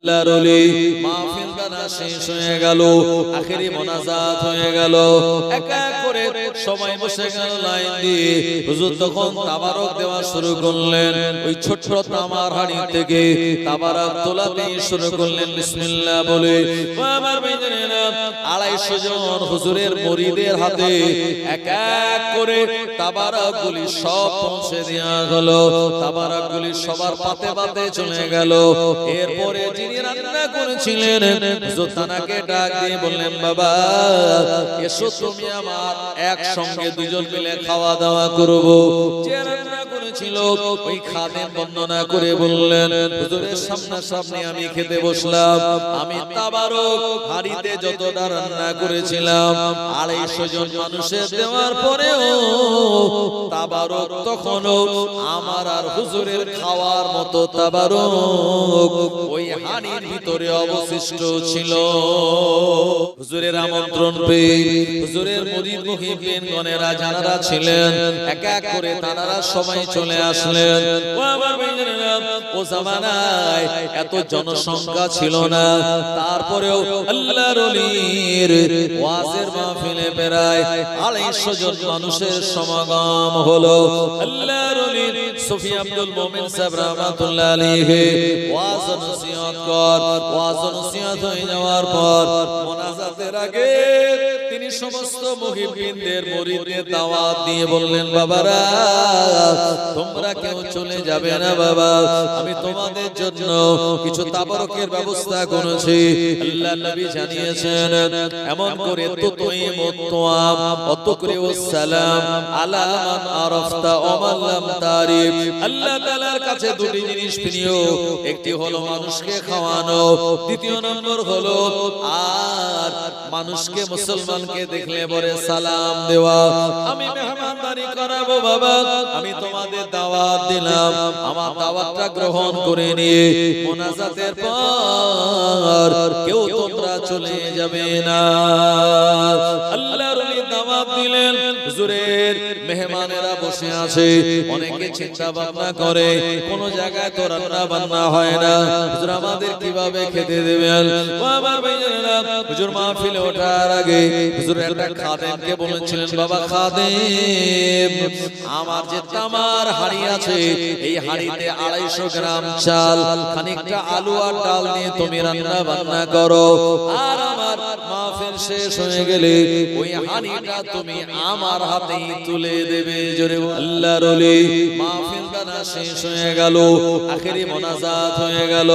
মাহফিল গানা শেষ হয়ে গেল, আখেরি মোনাজাত হয়ে গেল, এক এক করে সবাই বসে গেল লাইন দিয়ে। হুজুর তখন তাবারক দেওয়া শুরু করলেন। ওই ছোট্ট তামার হাড়ি থেকে তাবারক তোলাতে শুরু করলেন বিসমিল্লাহ বলে। আমার ভাইজানেরা 250 জন হুজুরের মুরিদের হাতে এক এক করে তাবারকগুলি সব পৌঁছে দেওয়া গেল। তাবারকগুলি সবার পাতে পাতে চলে গেল। এরপরে যিনি রান্না করেছিলেন হুজুর তানাকে ডাক দিয়ে বললেন, বাবা এসো তুমি আমার একসঙ্গে দুজন মিলে খাওয়া দাওয়া করব। যে রান্না করেছিল ওই খাদেম বর্ণনা করে বললেন, হুজুরের সামনাসামনি আমি খেতে বসলাম। আমি তাবারক হাড়িতে যতটা রান্না করেছিলাম 250 জন মানুষের দেওয়ার পরেও তাবারক তখনও আমার আর হুজুরের খাওয়ার মতো তাবারক ওই হাড়ির ভিতরে অবশিষ্ট ছিল। হুজুরের আমন্ত্রণ পেয়ে হুজুরের মুরিদ মুহিবিন গণেরা যারা ছিলেন এক এক করে তারা সবাই চলে আসলেন। ও আমার ভাইজানেরা, ও জামানায় এত জনসংখ্যা ছিল না, তারপরেও আল্লাহর ওলির ওয়াজের মাহফিলে প্রায় 250 জন মানুষের সমাগম হলো। আল্লাহর ওলি সুফি আব্দুল মোমিন সাহেব রাহমাতুল্লাহ আলাইহি ওয়াজ নসিহত ওয়াজ নসিহত হয়ে যাওয়ার পর মোনাজাতের আগে তিনি সমস্ত মুহিবিনদের মুরিদদের দাওয়াত দিয়ে বললেন, বাবারা তোমরা কেউ চলে যাবে না বাবা, আমি তোমাদের জন্য কিছু তাবারকের ব্যবস্থা করেছি। আল্লাহর নবী জানিয়েছেন, এমন করে তুতইম তুআম অতুকরিউ সালাম আলা মান আরাফতা ওয়া মান লাম তারিফ। আল্লাহ তাআলার কাছে দুটি জিনিস প্রিয়, একটি হলো মানুষকে খাওয়ানো, দ্বিতীয় নম্বর হলো আর মানুষকে মুসলমানকে দেখলে পরে সালাম দেওয়া। আমি মেহমানদারি করাবো বাবা, আমি তোমাদের দাওয়াত দিলাম, আমার দাওয়াতটা গ্রহণ করে নিয়ে মোনাজাতের পর কেউ তোমরা চলে যাবে না। আল্লাহর ওলি দাওয়াত দিলেন। হুজুরের মেহমানেরা বসে আছে, অনেকে চিন্তা ভাবনা করে কোন জায়গায় তো রান্না বান্না হয় না, হুজুর আমাদের কিভাবে খেতে দেবেন। ও আমার ভাইজানেরা, হুজুর মাহফিলে ওঠার আগে হুজুর একটা খাদেমকে বলেছিলেন, বাবা খাদেম, আমার যে তামার হাড়ি আছে এই হাড়িতে 250 গ্রাম চাল, খানিকটা আলু আর ডাল দিয়ে তুমি রান্না বান্না করো, আর আমার মাহফিল শেষ হয়ে গেলে ওই হাড়িটা তুমি আমার হাতেই তুলে দেবে। জোরে আল্লাহর ওলি মাহফিল গানা শেষ হয়ে গেল, আখেরি মোনাজাত হয়ে গেল,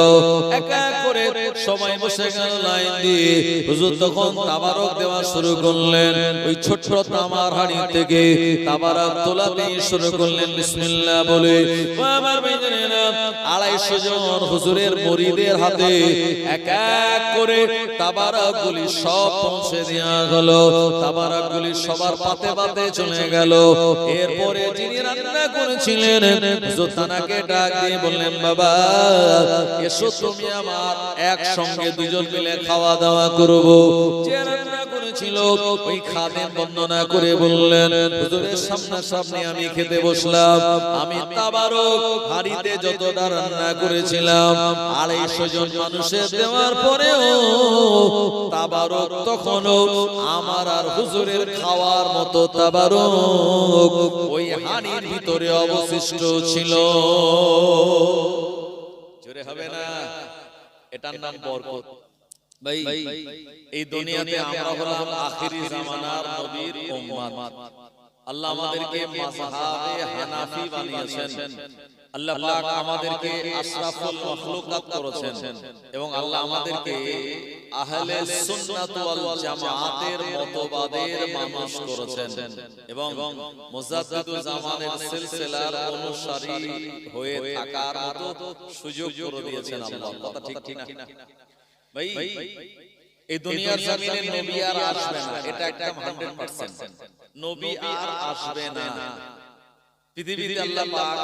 এক এক করে সবাই বসে গেল লাইন দিয়ে। হুজুর তখন তাবারক দেওয়া শুরু করলেন। ওই ছোট্ট তামার হাড়ি থেকে তাবারক তোলাতে শুরু করলেন বিসমিল্লাহ বলে। ও আমার ভাইজানেরা, 250 জন হুজুরের মুরিদের হাতে এক এক করে তাবারকগুলি সব পৌঁছে দেওয়া হলো। তাবারকগুলি সবার পাতে পাতে চলে গেল। এরপরে যিনি রান্না করেছিলেন হুজুর তানাকে ডাক দিয়ে বললেন, বাবা এসো তুমি আমার একসঙ্গে দুজন মিলে খাওয়া দাওয়া করব। যে রান্না করেছিল ওই খাদেম বর্ণনা করে বললেন, হুজুরের সামনাসামনি আমি খেতে বসলাম। আমি তাবারক হাড়িতে যতটা রান্না করেছিলাম 250 জন মানুষের দেওয়ার পরেও তাবারক তখনও আমার আর হুজুরের খাওয়ার মতো তাবারক ওই হাড়ির ভিতরে অবশিষ্ট ছিল। জোরে হবে না? এটার নাম বরকত। ভাই এই দুনিয়াতে আমরা হলাম আখিরি জামানার নবীর উম্মত। আল্লাহ আমাদেরকে মাযহাবে হানাফি বানিয়েছেন, আল্লাহ পাক আমাদেরকে আশরাফুল মাখলুকাত করেছেন, এবং আল্লাহ আমাদেরকে আহলে সুন্নাত ওয়াল জামাতের মতবাদের মানুষ করেছেন, এবং মুজাদ্দিদুল জামানের সিলসিলার অনুসারী হয়ে থাকার মতো সুযোগ করে দিয়েছেন আল্লাহ। কথা ঠিক না? ভাই এই দুনিয়ার জমিনে নবী আর আসবে না, এটা একদম 100%। নবী আর আসবে না। পৃথিবীতে আল্লাহ পাক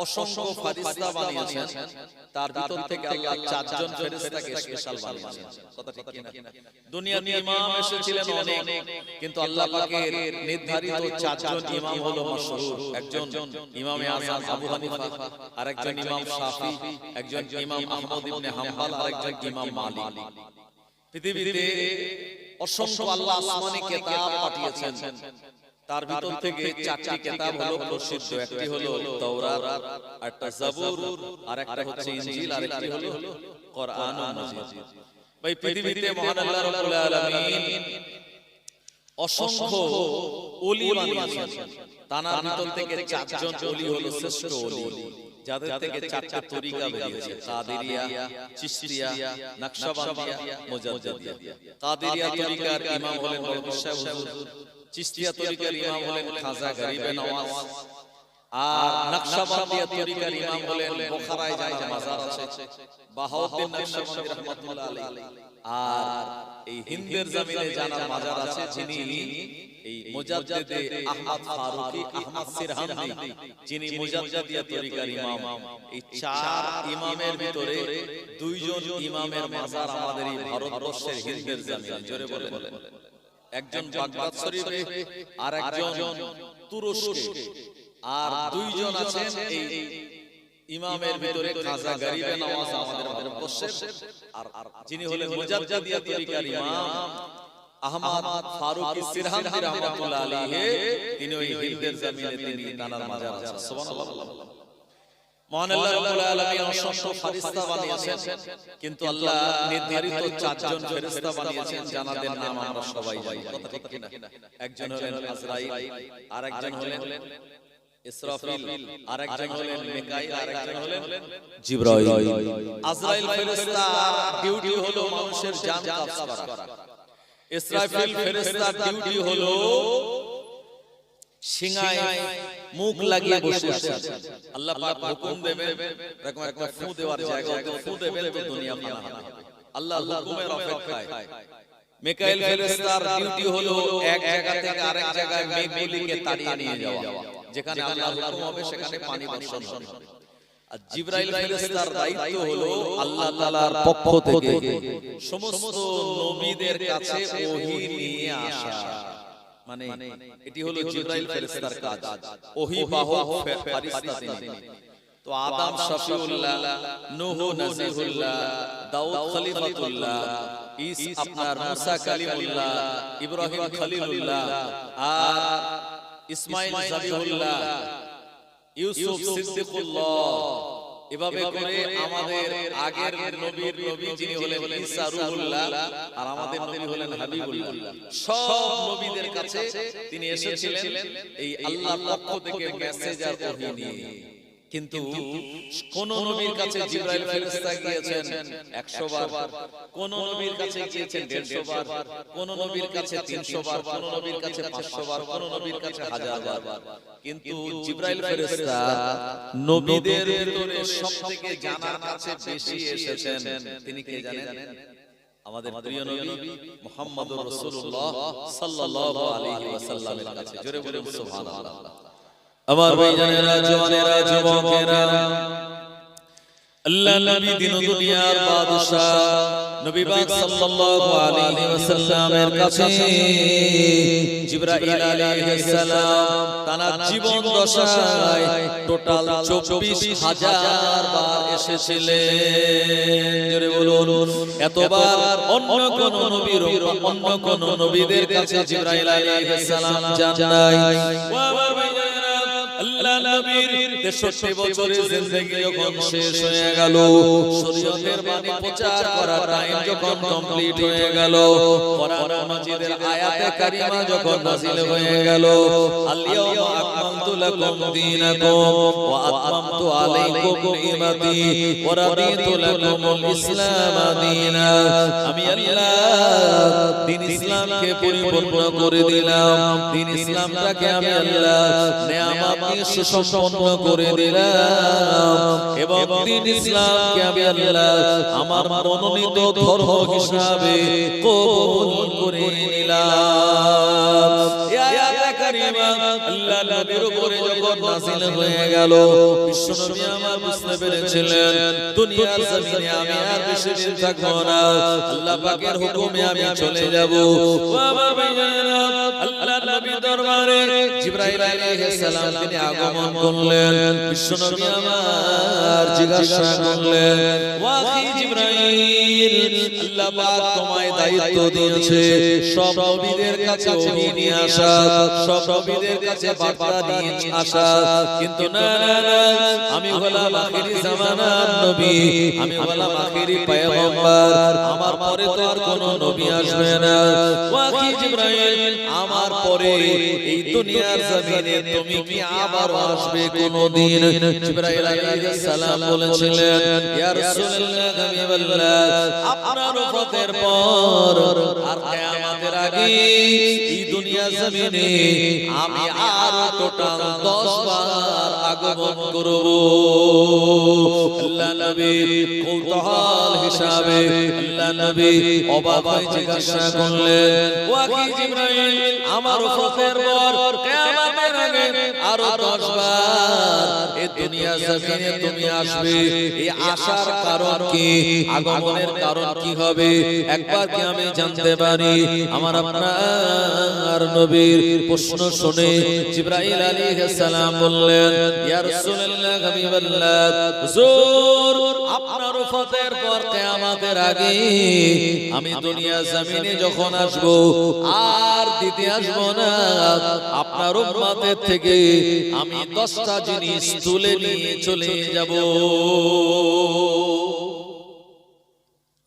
অসংখ্য ফেরেশতা বানিয়েছেন, তার ভিতর থেকে আল্লাহ চারজন ফেরেশতাকে স্পেশাল বানিয়েছেন। কথা ঠিক কি না? দুনিয়াতে ইমাম এসেছিলেন অনেক, কিন্তু আল্লাহ পাকের নির্ধারিত চারজন ইমাম হলো মাশহুর। একজন ইমামে আযম আবু হানিফা, আরেকজন ইমাম শাফি, একজন ইমাম আহমদ ইবনে হাম্বল, আরেকজন ইমাম মালিক। পৃথিবীতে অসংখ্য আল্লাহ আসমানি কিতাব পাঠিয়েছেন, তার ভিতর থেকে চারটি কিতাব হলো প্রসিদ্ধ। একটি হলো তাওরাত, আরেকটা জাবুর, আরেকটা হচ্ছে ইনজিল, আরেকটি হলো কোরআনুল মাজিদ। ভাই পৃথিবীতে মহান আল্লাহ রাব্বুল আলামিন অসংখ্য ওলি বানিয়েছেন, তার ভিতর থেকে চারজন ওলি হলো শ্রেষ্ঠ ওলি, যাদের থেকে চারটি তরিকা বেরিয়েছে: কাদেরিয়া, চিশতিয়া, নকশবন্দিয়া, মুজাদ্দিদিয়া। কাদেরিয়া তরিকার ইমাম হলেন বড় শাহ হুজুর, চিশতিয়া তরিকার ইমাম হলেন খাজা গরিবে নওয়াজ, আর নকশবন্দিয়া তরিকার ইমাম হলেন বুখারায় যার মাজার আছে বাহাউদ্দিন নকশবন্দি রাহমাতুল্লাহ আলাইহি। আর এই হিন্দের জমিনে জানার মাজার আছে যিনি এই মুজাদ্দিদে আহমদ ফারুকি আহমদ সিরহান্দি, যিনি মুজাদ্দিদিয়া তরিকার ইমাম। এই চার ইমামের ভিতরে দুইজন ইমামের মাজার আমাদের এই ভারতবর্ষের হিন্দের জমিনে। জোরে বলেন। একজন বাগদাদ শরীফে, আর একজন তুরস্কে, আর দুইজন আছেন এই ইমামের ভিতরে খাজা গরিবে নওয়াজ আমাদের ভারতবর্ষের, আর যিনি হলেন মুজাদ্দিদিয়া তরিকার ইমাম আহমদ ফারুকি সিরহান্দি রাহমাতুল্লাহ আলাইহি। তিনি ওই হিন্দের জমিনে তিনি নানার মাজার আছে। সুবহানাল্লাহ। মহান আল্লাহ রাব্বুল আলামিন অসংখ্য ফেরেশতা বানিয়েছেন, কিন্তু আল্লাহ নির্ধারিত চারজন ফেরেশতা বানিয়েছেন, যাদের নাম আমরা সবাই জানি। কথা ঠিক কি না? একজন হলেন আজরাইল, আরেকজন হলেন ইসরাফিল, আরেকজন হলেন মিকাইল, আরেকজন হলেন জিবরাইল। আজরাইল ফেরেশতার ডিউটি হলো মানুষের জান কবজ করা। ইসরাফিল ফেরেশতার ডিউটি হলো সিংহায় মুখ লাগিয়ে বসে আছে। আল্লাহ পাক হুকুম দেবেন, এরকম একটা ফু দেওয়ার জায়গা, তো ফু দেবেন তো দুনিয়া ফানা হবে। আল্লাহর হুকুমের অপেক্ষায়। মিকাইল ফেরেশতার ডিউটি হলো এক জায়গা থেকে আরেক জায়গায় মেঘগুলিকে তাড়িয়ে নিয়ে যাওয়া, যেখানে আল্লাহর হুকুম হবে সেখানে পানি বর্ষণ হবে। আর জিবরাইল ফেরেশতার দায়িত্ব হলো আল্লাহ তাআলার পক্ষ থেকে সমস্ত নবীদের কাছে ওহী নিয়ে আসা। মানে এটি হলো জিবরাইল ফেরেশতার কাজ, ওহী বাহক ফেরেশতা তিনি। তো আদম শফিউল্লাহ, নূহ নজিহুল্লাহ, দাউদ খলিফাতুল্লাহ, আপনার মুসা কালিমুল্লাহ, ইব্রাহিম খলিলুল্লাহ, আর ইসমাঈল জাবিহুল্লাহ, ইউসুফ সিদ্দিকুল্লাহ। এভাবে করে আমাদের আগের নবীর নবী যিনি হলেন ঈসা রূহুল্লাহ, আর আমাদের নবী হলেন হাবিবুল্লাহ। সব নবীদের কাছে তিনি এসেছিলেন এই আল্লাহর পক্ষ থেকে মেসেজার ওহী নিয়ে। কিন্তু কোন নবীর কাছে জিবরাইল ফেরেশতা গিয়েছেন 100 বার, কোন নবীর কাছে গিয়েছেন 150 বার, কোন নবীর কাছে 300 বার, কোন নবীর কাছে 500 বার, কোন নবীর কাছে 1000 বার। কিন্তু জিবরাইল ফেরেশতা নবীদের ভিতরে সবথেকে জানার কাছে বেশি এসেছেন। তিনি কে জানেন? আমাদের প্রিয় নবী মুহাম্মদুর রাসূলুল্লাহ সাল্লাল্লাহু আলাইহি ওয়াসাল্লামের কাছে। জোরে বলুন সুবহানাল্লাহ। আমার ভাইজানেরা, জওয়ানেরা, যুবকেরা, আল্লাহ নবী দিন দুনিয়ার বাদশা নবী পাক সাল্লাল্লাহু আলাইহি ওয়াসাল্লামের কাছে জিবরাইল আলাইহিস সালাম তার জীবন দশায় টোটাল 24000 বার এসেছিলেন। জোরে বলুন। এতবার অন্য কোন নবীর অন্য কোন নবীদের কাছে জিবরাইল আলাইহিস সালাম যান নাই। আল্লাহ নবীর 63 বছরের জিন্দেগি যখন শেষ হয়ে গেল, শরীয়তের বাণী প্রচার করার টাইম যখন কমপ্লিট হয়ে গেল, কোরআন মাজিদের আয়াতে কারিমা যখন নাযিল হয়ে গেল, আল-ইয়াওমা আকমালতু লাকুম দীনাকুম ওয়া আতমামতু আলাইকুম নি'মাতি ওয়া রাদিতু লাকুমুল ইসলাম দীনা। আমি আল্লাহ দ্বীন ইসলামকে পরিপূর্ণ করে দিলাম, দ্বীন ইসলামটাকে আমি আল্লাহ নেয়ামত সুসম্পন্ন করে দিলাম, এবং দ্বীন ইসলামকে আমি আল্লাহ আমার মনোনীত ধর্ম হিসাবে কবুল করে নিলাম। এই আয়াতে কারিমা আল্লাহর নবীর উপরে যখন নাযিল হয়ে গেল, বিশ্বনবী আমার বুঝতে পেরেছিলেন দুনিয়ার জমিনে আমি আর বেশি দিন থাকবো না, আল্লাহ পাকের হুকুমে আমি চলে যাব। ও আমার ভাইয়েরা, আল্লাহর নবীর দরবারে জিবরাইল আলাইহিস সালাম তিনি আগমন করলেন। বিশ্বনবী আমার জিজ্ঞাসা করলেন, ওয়া আখি জিবরাইল, আল্লাহ পাক তোমায় দায়িত্ব দিয়েছে সব নবীদের কাছে ওহী নিয়ে আসা, সব নবীদের কাছে বার্তা নিয়ে আসা, কিন্তু না না না, আমি হলাম আখিরি জামানার নবী, আমি হলাম আখিরি পয়গম্বর, আমার পরে তো আর কোনো নবী আসবে না। ওয়া আখি জিবরাইল, আমার পরে এই দুনিয়ার জমিনে তুমি কি আবার আসবে কোনদিন? জিবরাইল আলাইহিস সালাম বলেছিলেন, ইয়া রাসূলুল্লাহ, হাবিবাল্লাহ, আপনার ওফাতের পর আর কিয়ামতের আগে এই দুনিয়ার জমিনে আমি আরো টোটাল 10 বার আগমন করব। আল্লাহ নবী কৌতূহল হিসাবে আল্লাহ নবী অবাক হয়ে জিজ্ঞাসা করলেন, ও আখি জিবরাইল, আমার ওফাতের পর কিয়ামতের আগে আরো 10 বার এই দুনিয়ার জমিনে তুমি আসবে, এই আসার কারণ কি, আগমনের কারণ কি হবে একবার কি আমি জানতে পারি? আমার আপনার নবীর প্রশ্ন শুনে জিবরাইল আলাইহিস সালাম বললেন, ইয়া রাসূলুল্লাহ, হাবিবাল্লাহ, হুজুর, আপনার ওফাতের পর কিয়ামতের আগে আমি দুনিয়ার জমিনে যখন আসব আর দিতে আসব না, আপনার উম্মতের থেকে আমি 10টা জিনিস তুলে নিয়ে চলে যাব।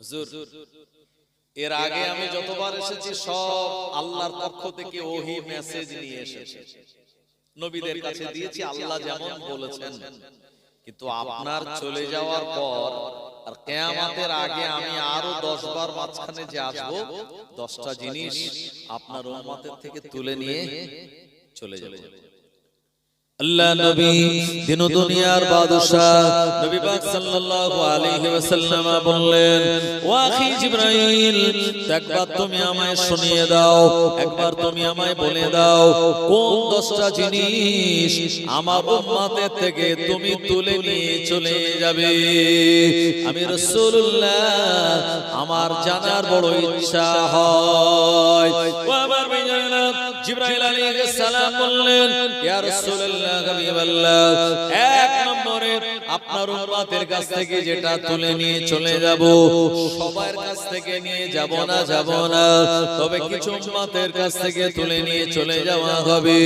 হুজুর, এর আগে আমি যতবার এসেছি সব আল্লাহর পক্ষ থেকে ওহী মেসেজ নিয়ে এসেছি, নবীদের কাছে দিয়েছি আল্লাহ যেমন বলেছেন, কিন্তু আপনার চলে যাওয়ার পর আর কিয়ামতের আগে আমি আরো 10 বার মাঝখানে যে আসব, 10টা জিনিস আপনার উম্মতের থেকে তুলে নিয়ে চলে যাব। আল্লাহ নবী দিন দুনিয়ার বাদশা নবী পাক সাল্লাল্লাহু আলাইহি ওয়াসাল্লাম বললেন, ও আখি জিবরাইল, একবার তুমি আমায় শুনিয়ে দাও, একবার তুমি আমায় বলে দাও কোন 10টা জিনিস আমার উম্মতের থেকে তুমি তুলে নিয়ে চলে যাবে। আমি রাসূলুল্লাহ, আমার জানার বড় ইচ্ছা হয়। ও আমার ভাইজানেরা, জিবরাইল আলাইহিস সালাম বললেন, ইয়া রাসূলুল্লাহ, হাবিবাল্লাহ, এক নম্বরে আপনার উম্মতের কাছ থেকে যেটা তুলে নিয়ে চলে যাব, সবার কাছ থেকে নিয়ে যাব না, তবে কিছু উম্মতের কাছ থেকে তুলে নিয়ে চলে যাওয়া হবে।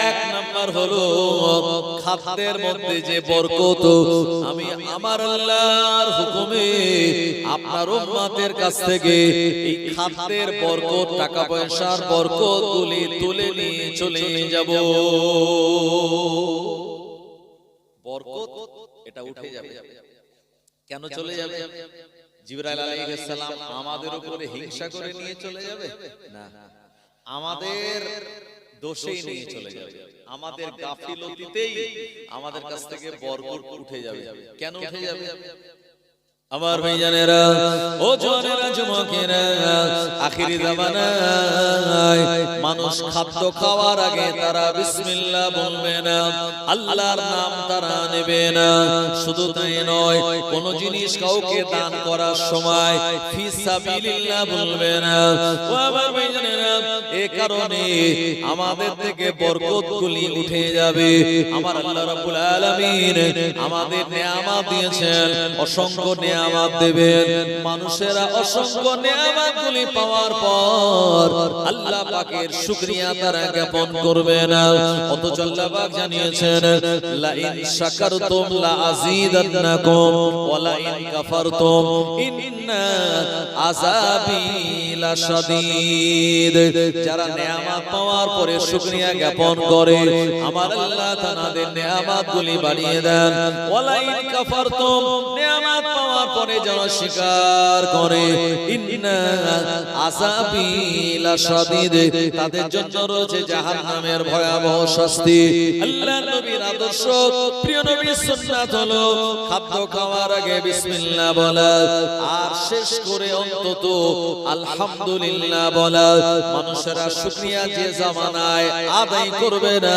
এক নম্বর হলো খাদ্যের মধ্যে যে বরকত, আমি আমার আল্লাহর হুকুমে আপনার উম্মতের কাছ থেকে এই খাদ্যের বরকত, টাকা পয়সার বরকতগুলি তুলে নিয়ে চলে যাব। বরকত এটা উঠে যাবে। কেন চলে যাবে? জিবরাইল আলাইহিস সালাম আমাদের উপরে হিংসা করে নিয়ে চলে যাবে না, আমাদের দোষেই নিয়ে চলে যাবে, আমাদের গাফিলতিতেই আমাদের কাছ থেকে বরকত উঠে যাবে। কেন উঠে যাবে? আমার ভাইজানেরা, ও জওয়ানেরা, যুবকেরা, আখিরি জামানায় মানুষ খাদ্য খাওয়ার আগে তারা বিসমিল্লাহ বলবে না, আল্লাহর নাম তারা নেবে না। শুধু তাই নয়, কোন জিনিস কাউকে দান করার সময় ফি সাবিলিল্লাহ বলবে না। ও আমার ভাইজানেরা, এই কারণে আমাদের থেকে বরকতগুলি উঠে যাবে। আমার আল্লাহ রাব্বুল আলামিন আমাদের নেয়ামত দিয়েছেন, অসংখ্য নেয়ামত দেবেন। মানুষেরা অসংখ্য নেয়ামতগুলি পাওয়ার পর আল্লাহ পাকের শুকরিয়া তারা জ্ঞাপন করবে না, অথচ আল্লাহ পাক জানিয়েছেন, লা ইন শাকারতুম লা আযীদান্নাকুম ওয়া লা ইন কাফারতুম ইন্না আযাবি লাশাদীদ। যারা নেয়ামত পাওয়ার পরে শুকরিয়া জ্ঞাপন করে, আমার আল্লাহ তাদের নেয়ামতগুলি বাড়িয়ে দেন। ওয়া লা ইন কাফারতুম, নেয়ামত পাওয়ার পরে যেন স্বীকার করে ইন্না আযাবি লাশাদীদ, তাদের জন্য রয়েছে জাহান্নামের ভয়াবহ শাস্তি। আল্লাহর নবীর আদর্শ, প্রিয় নবীর সুন্নাত হলো খাদ্য খাওয়ার আগে বিসমিল্লাহ বলা, আর শেষ করে অন্তত আলহামদুলিল্লাহ বলা। মানুষেরা শুকরিয়া যে জামানায় আদায় করবে না,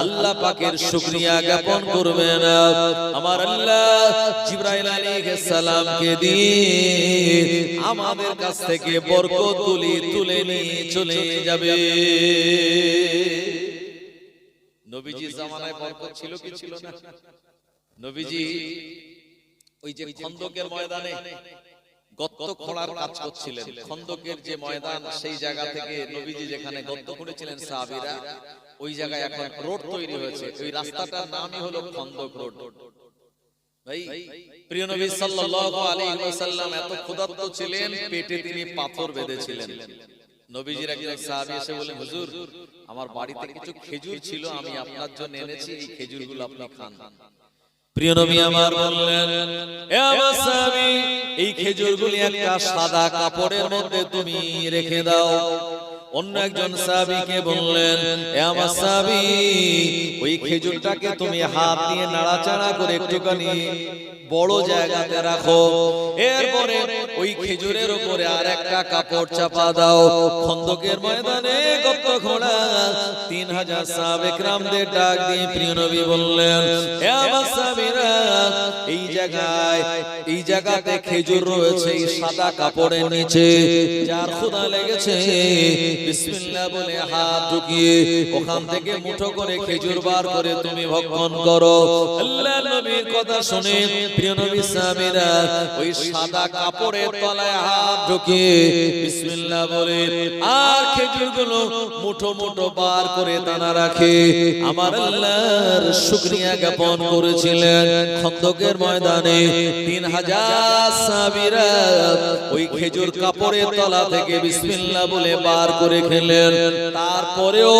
আল্লাহ পাকের শুকরিয়া জ্ঞাপন করবে না, আমার আল্লাহ জিবরাইল আলাইহিস সালামকে দিয়ে আমাদের কাছ থেকে বরকত তুলে নিয়ে চলে যাবে। নবীজির জামানায় বরকত ছিল কি ছিল না? নবীজি ওই যে খন্দকের ময়দানে গর্ত খোঁড়ার কাজ করছিলেন, খন্দকের যে ময়দান সেই জায়গা থেকে নবীজি যেখানে গর্ত খুঁড়েছিলেন সাহাবীরা, ওই জায়গায় এখন রোড তৈরি হয়েছে, ওই রাস্তাটার নামই হলো খন্দক রোড। ভাই প্রিয় নবী সাল্লাল্লাহু আলাইহি ওয়াসাল্লাম এত ক্ষুধার্ত ছিলেন, পেটে তিনি পাথর বেঁধেছিলেন। নবীজির একজন সাহাবী এসে বলেন, হুজুর আমার বাড়িতে কিছু খেজুর ছিল, আমি আপনার জন্য এনেছি, এই খেজুরগুলো আপনি খান। প্রিয় নবী আমার বললেন, এ আমার সাহাবী, এই খেজুরগুলি একটা সাদা কাপড়ের মধ্যে তুমি রেখে দাও। অন্য একজন সাহাবীকে বললেন, এ আমার সাহাবী, ওই খেজুরটাকে তুমি হাত দিয়ে নাড়াচাড়া করে একটুখানি বড় জায়গাতে রাখো, এরপরে ওই খেজুরের উপরে আর একটা কাপড় চাপা দাও। খন্দকের ময়দানে গর্ত খোঁড়া 3000 সাহাবে کرامদের ডাক দিয়ে প্রিয় নবী বললেন, হে আমার সাহাবীরা, এই জায়গাতে খেজুর রয়েছে এই সাদা কাপড়ের নিচে, যার ক্ষুধা লেগেছে বিসমিল্লাহ বলে হাত ঢুকিয়ে ওখান থেকে মুঠো করে খেজুর বার করে তুমি ভক্ষণ করো। আল্লাহর নবীর কথা শুনে প্রিয় নবী সাহাবীরা ওই সাদা কাপড়ের তলায় হাত ঢুকিয়ে বিসমিল্লাহ বলে আর খেজুরগুলো মুঠো মুঠো বার করে দানা রাখে আমার আল্লাহর শুকরিয়া জ্ঞাপন করেছিলেন। খন্দকের ময়দানে 3000 সাহাবীরা ওই খেজুর কাপড়ের তলা থেকে বিসমিল্লাহ বলে বার করে খেলেন। তারপরেও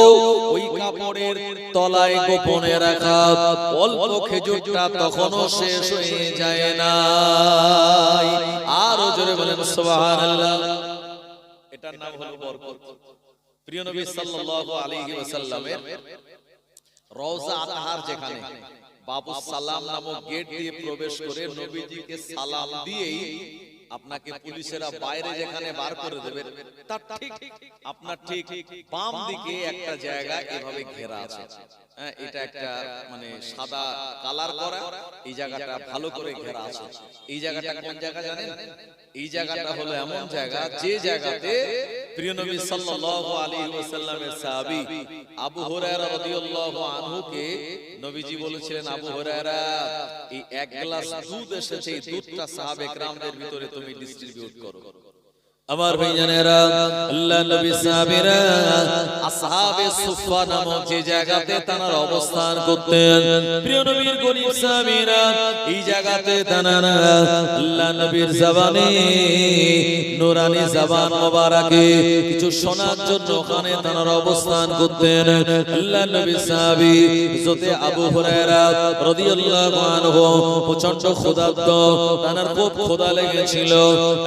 ওই কাপড়ের তলায় গোপনে রাখা অল্প খেজুরটা তখনও শেষ হয়ে যায় না। আরো জোরে বলেন সুবহানাল্লাহ। এটার নাম হলো বরকত। প্রিয় নবী সাল্লাল্লাহু আলাইহি ওয়াসাল্লামের রওজা আতহার, যেখানে বাবুস সালাম নামক গেট দিয়ে প্রবেশ করে নবীজিকে সালাম দিয়েই আপনাকে পুলিশেরা বাইরে যেখানে বার করে দেবে, তার ঠিক আপনার ঠিক বাম দিকে একটা জায়গা এভাবে ঘেরা আছে। হ্যাঁ, এটা একটা মানে সাদা কালার করা, এই জায়গাটা ভালো করে ঘেরা আছে। এই জায়গাটা কোন জায়গা জানেন? এই জায়গাটা হলো এমন জায়গা যে জায়গাতে প্রিয় নবী সাল্লাল্লাহু আলাইহি ওয়াসাল্লামের সাহাবী আবু হুরায়রা রাদিয়াল্লাহু আনহুকে নবীজি বলেছিলেন, আবু হুরায়রা, এই এক গ্লাস দুধ এসেছে, এই দুধটা সাহাবে کرامদের ভিতরে তুমি ডিস্ট্রিবিউট করো। আমার ভাইজানেরা, আল্লাহ নবী সাহাবীরা আসহাবে সুফফা নামক যে জায়গাতে তারা অবস্থান করতেন, প্রিয় নবীর গরীব সাহাবীরা এই জায়গাতে তারা আল্লাহ নবীর জবানে নূরানি জবান মোবারকে কিছু শোনার জন্য ওখানে তারা অবস্থান করতেন। আল্লাহ নবী সাহাবী হযরত আবু হুরায়রা রাদিয়াল্লাহু আনহু প্রচন্ড ক্ষুধার্ত, তার খুব ক্ষুধা লেগেছিল।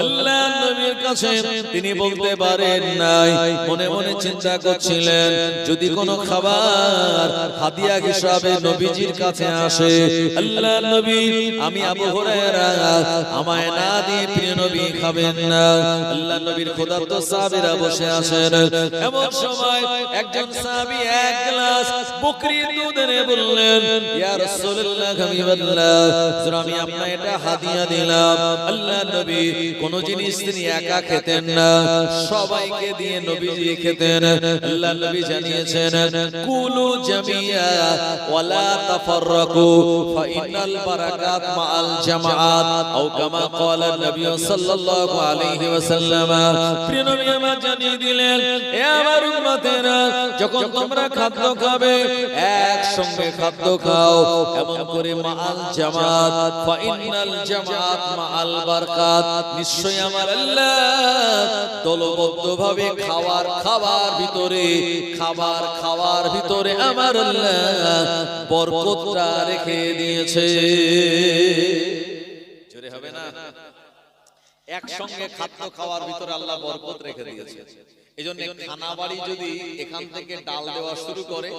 আল্লাহ নবীর কাছে তিনি বলতে পারেন নাই, মনে মনে চিন্তা করছিলেন যদি কোনো খাবার হাদিয়া হিসাবে নবীজির কাছে আসে, আল্লাহ নবী আমি আবু হুরায়রা আমায় না দিয়ে প্রিয় নবী খাবেন না। আল্লাহ নবীর ক্ষুধার্ত সাহাবীরা বসে আছেন, এমন সময় একজন সাহাবী এক গ্লাস বকরির দুধ এনে বললেন, ইয়া রাসূলুল্লাহ হাবিবাল্লাহ, আমি আপনাকে এটা হাদিয়া দিলাম। আল্লাহ নবী কোন জিনিস তিনি একা খেতেন না, সবাইকে দিয়ে নবীজি খেতেন। আল্লাহ নবী জানিয়েছেন, কুলু জামিয়া ওয়ালা তাফাররাকু ফাইনাল বারাকাত মাআল জামাআত, আও কামা ক্বালা নবী সাল্লাল্লাহু আলাইহি ওয়াসাল্লাম। প্রিয় নবী আমার জানিয়ে দিলেন, হে আমার উম্মতেরা, যখন তোমরা খাদ্য খাবে একসঙ্গে খাদ্য খাও, এমন করে মাআল জামাআত, ফাইনাল জামাআত মাআল বারাকাত, নিশ্চয়ই আমার আল্লাহ দলবদ্ধভাবে খাবার ভিতরে আমার আল্লাহ বরকতটা রেখে দিয়েছে। জোরে হবে না? একসঙ্গে খাদ্য খাওয়ার ভিতরে আল্লাহ বরকত রেখে দিয়েছে। এজন্য খানা বাড়ি যদি এখান থেকে ডাল দেওয়া শুরু করে,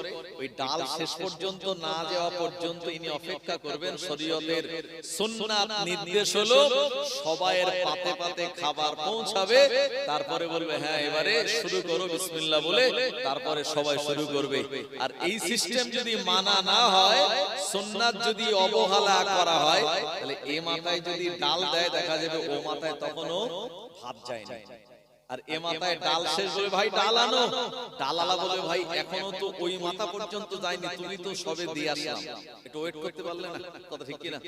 ওই ডাল শেষ পর্যন্ত না যাওয়া পর্যন্ত ইনি অপেক্ষা করবেন। শরীয়তের সুন্নাত নির্দেশ হলো সবাইয়ের পাতে পাতে খাবার পৌঁছাবে, তারপরে বলবে হ্যাঁ এবারে শুরু করো বিসমিল্লাহ বলে, তারপরে সবাই শুরু করবে। আর এই সিস্টেম যদি মানা না হয়, সুন্নাত যদি অবহেলা করা হয়, তাহলে এ মাথায় যদি ডাল দেয় দেখা যাবে ও মাথায় তখনও ভাত যায় না। আর এ মাথায় ডাল শেষ বলে ভাই ডাল আনো, ডালালা বলে ভাই এখনো তো ওই মাথা পর্যন্ত যায়নি, তুমি তো সবে দিয়ে আসলাম, একটু ওয়েট করতে পারলে না? কথা ঠিক কিনা?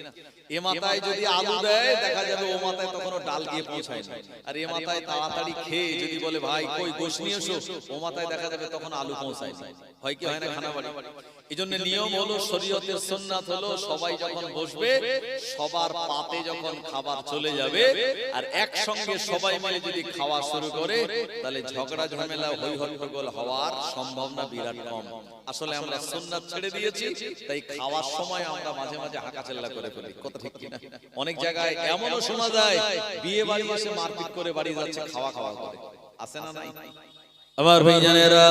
এ মাথায় যদি আলু দেয় দেখা যাবে ও মাথায় তখনও ডাল গিয়ে পৌঁছায় না। আর এ মাথায় তাড়াতাড়ি খেয়ে যদি বলে ভাই কই গোশ নিয়ে এসো, ও মাথায় দেখা যাবে তখন আলু পৌঁছায় না। হয় কি হয় না খানা বাড়ি? এজন্য নিয়ম হলো, শরীয়তের সুন্নাত হলো সবাই যখন বসবে সবার পাতে যখন খাবার চলে যাবে আর একসঙ্গে সবাই মিলে যদি খাওয়া শুরু করে, তাহলে ঝগড়া ঝামেলা হই হট্টগোল হওয়ার সম্ভাবনা বিরাট কম। আসলে আমরা সুন্নাত ছেড়ে দিয়েছি, তাই খাওয়ার সময় আমরা মাঝে মাঝে হাঁকাচেল্লা করে ফেলি। কথা ঠিক কিনা? অনেক জায়গায় এমনও শোনা যায় বিয়ে বাড়ি এসে মারপিট করে বাড়ি যাচ্ছে খাওয়া খাওয়া করে, আছে না নাই? আমার ভাইজানেরা,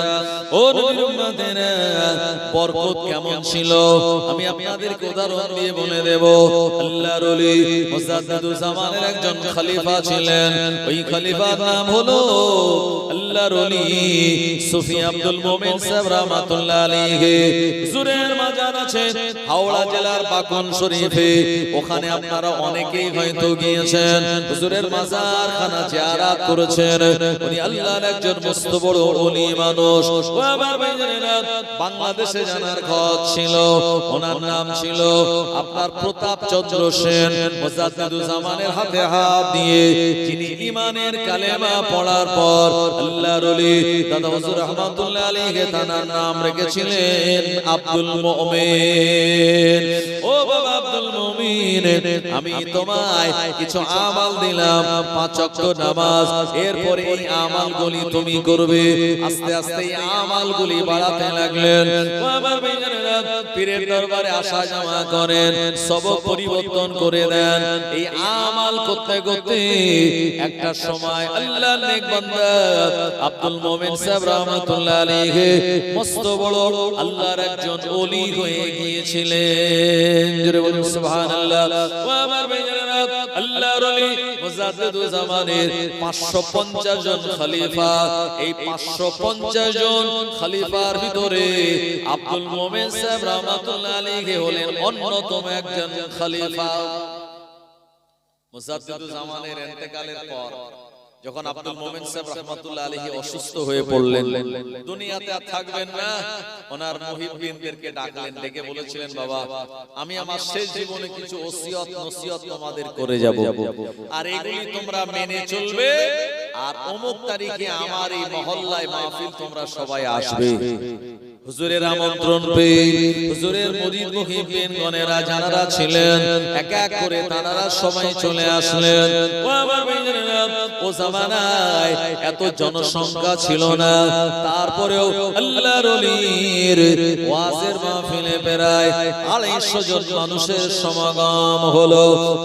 ও নবীর উম্মতেরা, বরকত কেমন ছিল আমি আপনাদেরকে উদাহরণ দিয়ে বলে দেব। আল্লাহর ওলি মুজাদ্দিদুজ জামানের একজন খলিফা ছিলেন, ওই খলিফার নাম হলো আল্লাহর ওলি সুফি আব্দুল মুমিন সাহেব রাহমাতুল্লাহ আলাইহি। হুজুরের মাজার আছে হাওড়া জেলার বাকন শরীফে, ওখানে আপনারা অনেকেই হয়তো গিয়েছেন, হুজুরের মাজার খানা জিয়ারত করেছেন। উনি আল্লাহর একজন মস্ত বড় ওলি মানুষ। ও আমার ভাইজানেরা, বাংলাদেশে জানার খত ছিল, ওনার নাম ছিল আপনার প্রতাপ চন্দ্র সেন। মুজাদ্দিদুজ জামানের হাতে হাত দিয়ে যিনি ঈমানের কালেমা পড়ার পর আল্লাহর ওলি দাদা হুজুর রহমাতুল্লাহ আলাইহি তার নাম রেখেছিলেন আব্দুল মুমিন। ও বাবা আব্দুল মুমিন, আমি তোমায় কিছু আমাল দিলাম, 5 ওয়াক্ত নামাজ, এরপরে এই আমালগুলি তুমি করবে। আস্তে আস্তে এই আমালগুলি বাড়াতে লাগলেন। আমার ভাইজানেরা, পীরের দরবারে আসা যাওয়া করেন, সবক পরিবর্তন করে দেন। এই আমাল করতে করতে একটা সময় আল্লাহর নেক বান্দা আব্দুল মুমিন সাহেব রাহমাতুল্লাহ আলাইহি মস্ত বড় আল্লাহর একজন ওলি হয়ে গিয়েছিলেন। জোরে বলুন সুবহানাল্লাহ। ও আমার ভাইজানেরা, আল্লাহর ওলি মুজাদ্দিদুজ জামানের 550 জন খলিফা, এই 550 জন খলিফার ভিতরে আব্দুল মুমিন সাহেব রাহমাতুল্লাহ আলাইহি হলেন অন্যতম একজন খলিফা। মুজাদ্দিদুজ জামানের ইন্তেকালের পর যখন আব্দুল মুমিন সাহেব রাহমাতুল্লাহ আলাইহি অসুস্থ হয়ে পড়লেন, দুনিয়াতে আর থাকবেন না, ওনার মুহিব্বিনদেরকে ডাকলেন, ডেকে বলেছিলেন বাবা আমি আমার শেষ জীবনে কিছু ওসিয়ত নসিহত তোমাদের করে যাব, আর এগুলি তোমরা মেনে চলবে, আর অমুক তারিখে আমার এই মহল্লায় মাহফিল তোমরা সবাই আসবে। হুজুরের আমন্ত্রণ পেয়ে হুজুরের মুরিদ মুহিব্বিন গণেরা যারা ছিলেন এক এক করে তারা সবাই চলে আসলেন। ও আমার ভাইজানেরা, ও জামানায় এত জনসংখ্যা ছিল না, তারপরেও আল্লাহর ওলির ওয়াজের মাহফিলে প্রায় 250 জন মানুষের সমাগম হলো।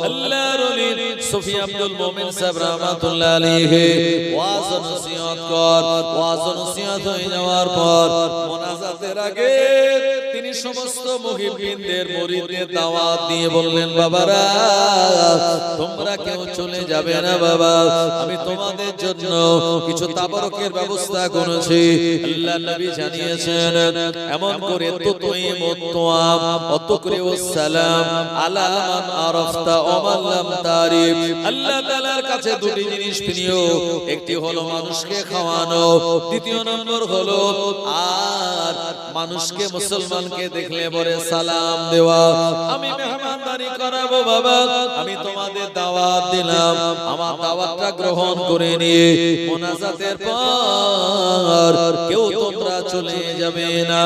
আল্লাহর ওলি সুফি আব্দুল মুমিন সাহেব রাহমাতুল্লাহ আলাইহি ওয়াজ নসিহত হয়ে যাওয়ার পর মোনাজাতের আগে তিনি সমস্ত মুহিব্বিনদের মুরিদদের দাওয়াত দিয়ে বললেন, বাবারা তোমরা কেউ চলে যাবে না বাবা, আমি তোমাদের জন্য কিছু তাবারকের ব্যবস্থা করেছি। আল্লাহর নবী জানিয়েছেন এমন করে তুতইমুত তুআম ওয়া তুকরিউস সালাম আলা মান আরাফতা ওয়া মান লাম তারিফ। আল্লাহ তাআলার কাছে দুটি জিনিস প্রিয়, একটি হলো মানুষকে খাওয়ানো, দ্বিতীয় নম্বর হলো আর মানুষকে মুসলমানকে দেখলে পরে সালাম দেওয়া। আমি মেহমানদারি করাবো বাবা, আমি তোমাদের দাওয়াত দিলাম, আমার দাওয়াতটা গ্রহণ করে নিয়ে মোনাজাতের পর কেউ তোমরা চলে যাবে না।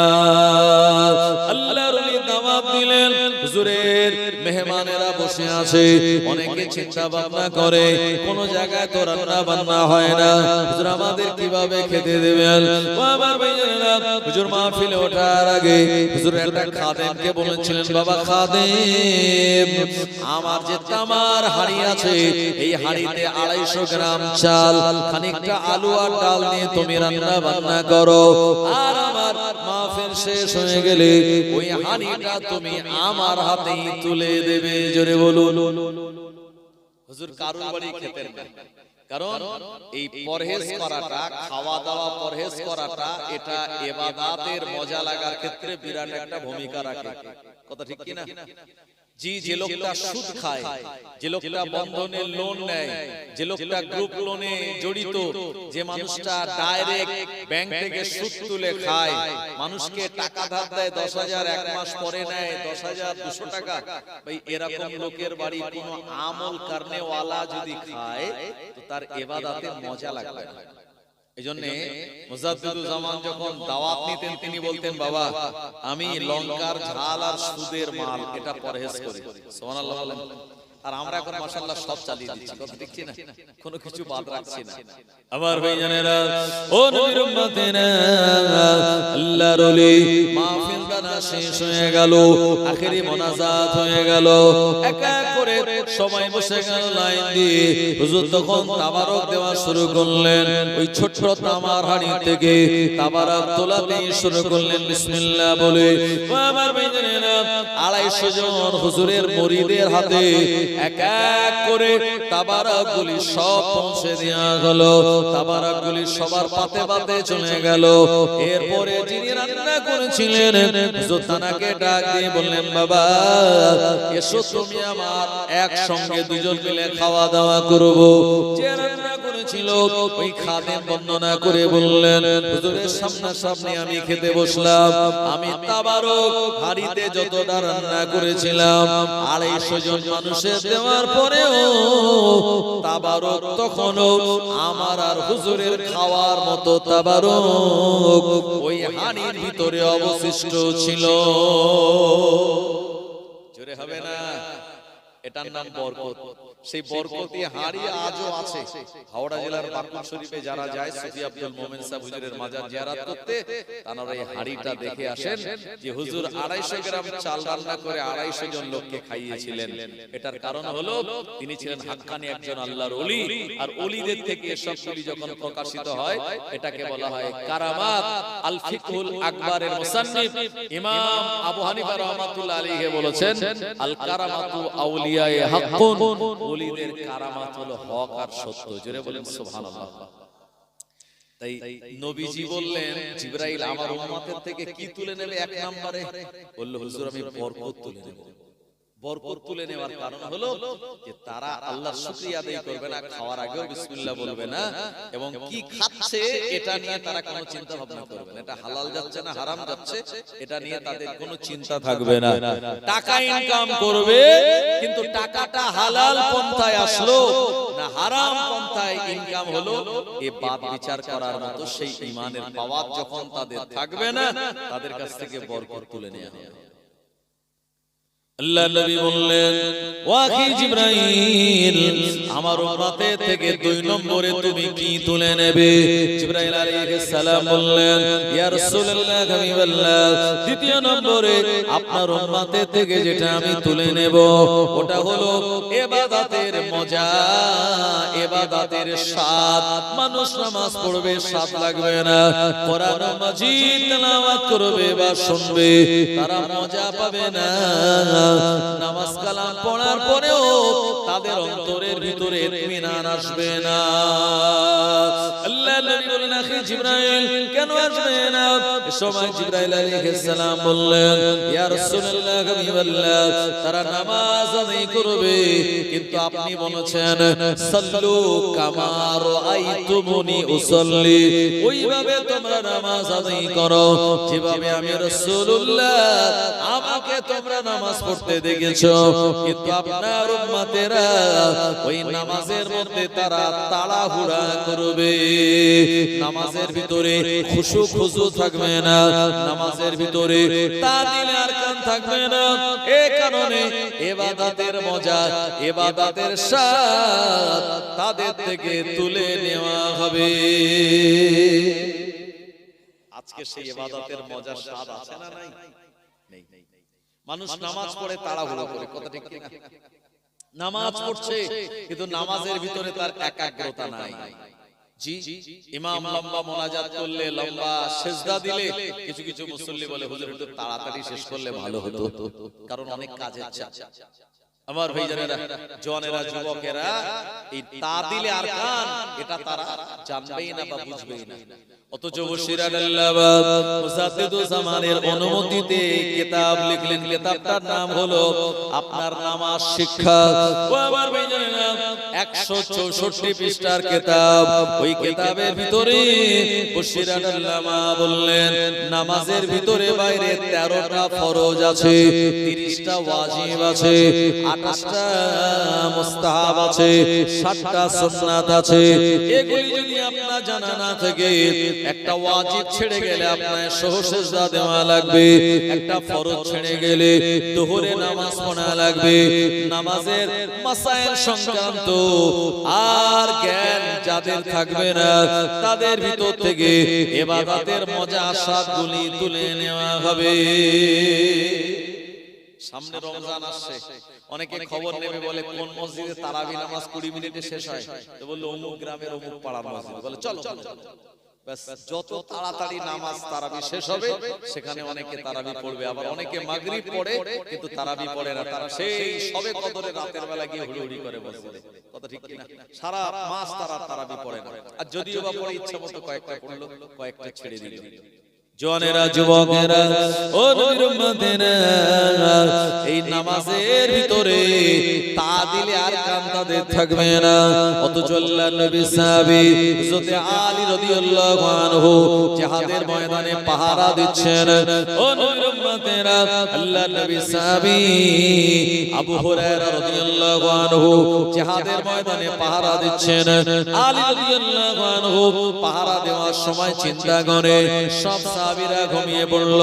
আল্লাহর ওলি দাওয়াত দিলেন, হুজুরের মেহমান মেহমানেরা বসে আছে, অনেকে চিন্তা ভাবনা করে কোন জায়গায় তো রান্না বান্না হয় না, হুজুর আমাদের কিভাবে খেতে দেবেন। ও আমার ভাইয়েরা, হুজুর মাহফিলে ওঠার আগে হুজুর একটা খাদেমকে বলেছিলেন, বাবা খাদেম, আমার যে তামার হাঁড়ি আছে, এই হাঁড়িতে 250 গ্রাম চাল, খানিকটা আলু আর ডাল দিয়ে তুমি রান্না বান্না করো, আর আমার মাহফিল শেষ হয়ে গেলে ওই হাঁড়িটা তুমি আমার হাতেই তুলে দেবে। জোরে বলুন। হুজুর কারুর বাড়ি খেতেন না, কারণ এই পরহেজ করাটা, খাওয়া দাওয়া পরহেজ করাটা, এটা ইবাদতের মজা লাগার ক্ষেত্রে বিরাট একটা ভূমিকা রাখে। কথা ঠিক কি না? জি, যে লোকটা সুদ খায়, যে লোকটা বন্ধনের লোন নেয়, যে লোকটা গ্রুপ লোনে জড়িত, যে মানুষটা ডাইরেক্ট ব্যাংক থেকে সুদ তুলে খায়, মানুষকে টাকা ধার দেয় 10,000, এক মাস পরে নেয় 10,200 টাকা, ভাই এরকম লোকের বাড়ি কোনো আমল করনে ওয়ালা যদি খায় তো তার ইবাদতে মজা লাগবে না। এজন্য মুজাদ্দিদুল জামান যখন দাওয়াত নিতেন তিনি বলতেন, বাবা আমি লঙ্কার ঝাল আর সুদের মাল এটা পরহেজ করি। সুবহানাল্লাহ বলেন। আর আমরা এখন মাশাআল্লাহ সব চালিয়ে দিচ্ছি, কথা দেখছি না, কোনো কিছু বাদ রাখছি না। আমার ভাইজানেরা, ও নবীর উম্মতেরা, আল্লাহর ওলি মাহফিল গানা শেষ হয়ে গেল, আখেরি মোনাজাত হয়ে গেল, এক এক করে সবাই বসে গেল লাইন দিয়ে। হুজুর তখন তাবারক দেওয়া শুরু করলেন, ওই ছোট্ট তামার হাঁড়ি থেকে তাবারক তোলাতে শুরু করলেন বিসমিল্লাহ বলে। ও আমার ভাইজানেরা, 250 জন হুজুরের মুরিদের হাতে এক এক করে তাবারকগুলি সব পৌঁছে দেওয়া হলো, তাবারকগুলি সবার পাতে পাতে চলে গেল। এরপরে যিনি রান্না করেছিলেন হুজুর তানাকে ডাক দিয়ে বললেন, বাবা এসো তুমি আমার একসঙ্গে দুজন মিলে খাওয়া দাওয়া করব। যে রান্না করেছিল ওই খাদেম বর্ণনা করে বললেন, হুজুরের সামনাসামনি আমি খেতে বসলাম, আমি তাবারক হাঁড়িতে যতটা রান্না করেছিলাম 250 জন মানুষের দেওয়ার পরেও তাবারক তখনও আমার আর হুজুরের খাওয়ার মতো তাবারক ওই হাঁড়ির ভিতরে অবশিষ্ট ছিল। জোরে হবে না? এটার নাম বরকত। সেই বরকতি হাঁড়ি আজও আছে। হাওড়া জেলার বাকুল শরীফে যারা যায় সুফি আব্দুল মোমেন সাহেব হুজুরের মাজার জিয়ারত করতে, তারা এই হাঁড়িটা দেখে আসেন যে হুজুর 250 গ্রাম চাল রান্না করে 250 জন লোককে খাইয়েছিলেন। এটার কারণ হলো তিনি ছিলেন হাক্কানি একজন আল্লাহর ওলি, আর ওলিদের থেকে সবগুলি যখন প্রকাশিত হয় এটাকে বলা হয় কারামাত। আল ফিকহুল আকবরের মুসান্নিফ ইমাম আবু হানিফা রাহমাতুল্লাহ আলাইহি বলেছেন, আল কারামাতু আউলিয়ায়ে হাক্কুন, ওলিদের কারামাত হলো হক আর সত্য। জোরে বলেন সুবহানাল্লাহ। তাই নবীজি বললেন, জিবরাইল আমার উম্মতের থেকে কি তুলে নেবে? এক নম্বরে বলল, হুজুর আমি বরকত তুলে নেব। বরকত তুলে নেওয়ার কারণ হলো যে তারা আল্লাহর শুকরিয়া আদায় করবে না, খাওয়ার আগেও বিসমিল্লাহ বলবে না, এবং কি খাচ্ছে এটা নিয়ে তারা কোনো চিন্তা ভাবনা করবে না, এটা হালাল যাচ্ছে না হারাম যাচ্ছে এটা নিয়ে তাদের কোনো চিন্তা থাকবে না। টাকা ইনকাম করবে, কিন্তু টাকাটা হালাল পন্থায় আসলো না হারাম পন্থায় ইনকাম হলো, এই বাদ বিচার করার মতো সেই ঈমানের পাওয়ার যখন তাদের থাকবে না, তাদের কাছ থেকে বরকত তুলে নেওয়া হবে। আল্লাহ নবী বললেন, ওয়াহি জিবরাইল আমার উম্মতের থেকে 2 নম্বরে তুমি কি তুলে নেবে? জিবরাইল আলাইহিস সালাম বললেন, ইয়া রাসূলুল্লাহ হাবিবাল্লাহ, দ্বিতীয় নম্বরে আপনার উম্মতের থেকে যেটা আমি তুলে নেব ওটা হলো ইবাদতের মজা, ইবাদতের স্বাদ। মানুষ নামাজ পড়বে স্বাদ লাগবে না, কোরআন মাজিদ তেলাওয়াত করবে বা শুনবে তারা মজা পাবে না। নামাজ কালাম পড়ার পরেও তাদের অন্তরের ভিতরে ইতমিনান আসবে না। আল্লাহ নবী বলেন, আখি জিবরাইল কেন আসবে না? সময় জিবরাইল আলাইহিস সালাম বললেন, ইয়া রাসূলুল্লাহ হাবিবাল্লাহ, তারা নামাজ আদায় করবে কিন্তু আপনি বলেছেন সাল্লু কামা রাআইতুমুনি উসাল্লি, ওইভাবে তোমরা নামাজ আদায় করো যেভাবে আমি রাসূলুল্লাহ আমাকে তোমরা নামাজ পড়তে দেখেছো। কিন্তু আপনার উম্মতেরা ওই নামাজের মধ্যে তারা তাড়াহুড়া করবে, নামাজের ভিতরে খুশু খুশু থাকবে না, নামাজের ভিতরে তাদিল আর থাকবে না। এই কারণে ইবাদতের মজা, ইবাদতের স্বাদ তাদের থেকে তুলে নেওয়া হবে। আজকে সেই ইবাদতের মজার স্বাদ আছে না নাই? নেই। মানুষ নামাজ পড়ে তাড়াহুড়ো করে, কথা ঠিক কিনা? নামাজ পড়ছে কিন্তু নামাজের ভিতরে তার একাগ্রতা নাই। জি, ইমাম লম্বা মুনাজাত করলে, লম্বা সিজদা দিলে কিছু কিছু মুসল্লি বলে হুজুর একটু তাড়াতাড়ি শেষ করলে ভালো হতো, কারণ অনেক কাজের চাপ। আমার ভাইজানেরা, জওয়ানেরা, যুবকেরা, এই তাদিলে আরকান এটা তারা জানবেই না বা বুঝবেই না। অথচ বশিরাল্লাহ মুসাদ্দিদুজ জামানের অনুমতিতে কিতাব লিখলেন, কিতাবটার নাম হলো আপনার নামাজ শিক্ষা। ও আমার ভাইজানেরা, 164 পৃষ্ঠার কিতাব। ওই কিতাবের ভিতরে বশিরাল্লাহ বললেন নামাজের ভিতরে বাইরে 13টা ফরজ আছে, 30টা ওয়াজিব আছে, 28টা মুস্তাহাব আছে, 7টা সুন্নাত আছে। এগুলি যদি আপনার জানা না থাকে, একটা ওয়াজিব ছেড়ে গেলে আপনার সহসেজদা দেওয়া লাগবে, একটা ফরজ ছেড়ে গেলে দুহরে নামাজ পড়া লাগবে। নামাজের মাসাইল সংক্রান্ত আর জ্ঞান যাদের থাকবে না, তাদের ভিতর থেকে ইবাদতের মজা স্বাদগুলি তুলে নেওয়া হবে। সামনে রমজান আসছে, অনেকে খবর নেবে, বলে কোন মসজিদে তারাবি নামাজ 20 মিনিটে শেষ হয়, তো বললো অমুক গ্রামের অমুক পাড়ার মসজিদ, বলে চলো চলো। যত তাড়াতাড়ি নামাজ তারাবি শেষ হবে সেখানে অনেকে তারাবি পড়বে। আবার অনেকে মাগরিব পড়ে কিন্তু তারাবি পড়ে না, তারা সেই সবে কদরে রাতের বেলা গিয়ে হুড়োহুড়ি করে মসজিদে, কথা ঠিক কিনা? সারা মাস তারা তারাবি পড়ে না, আর যদিও বা পড়ে ইচ্ছা মতো কয়েকটা পড়লো, কয়েকটা ছেড়ে দিল। জওয়ানেরা, যুবকেরা, ও নবীর উম্মতেরা, এই নামাজের ভিতরে তাদিলে আরকান তাদের থাকবে না। অথচ আল্লাহর নবী সাহাবী হযরত আলী রাদিয়াল্লাহু আনহু জিহাদের ময়দানে পাহারা দিচ্ছেন। ও নবীর উম্মতেরা, আল্লাহর নবী সাহাবী আবু হুরায়রা রাদিয়াল্লাহু আনহু জিহাদের ময়দানে পাহারা দিচ্ছেন। আলী রাদিয়াল্লাহু আনহু পাহারা দেওয়ার সময় চিন্তা করে সব সাহাবীরা ঘুমিয়ে পড়ল,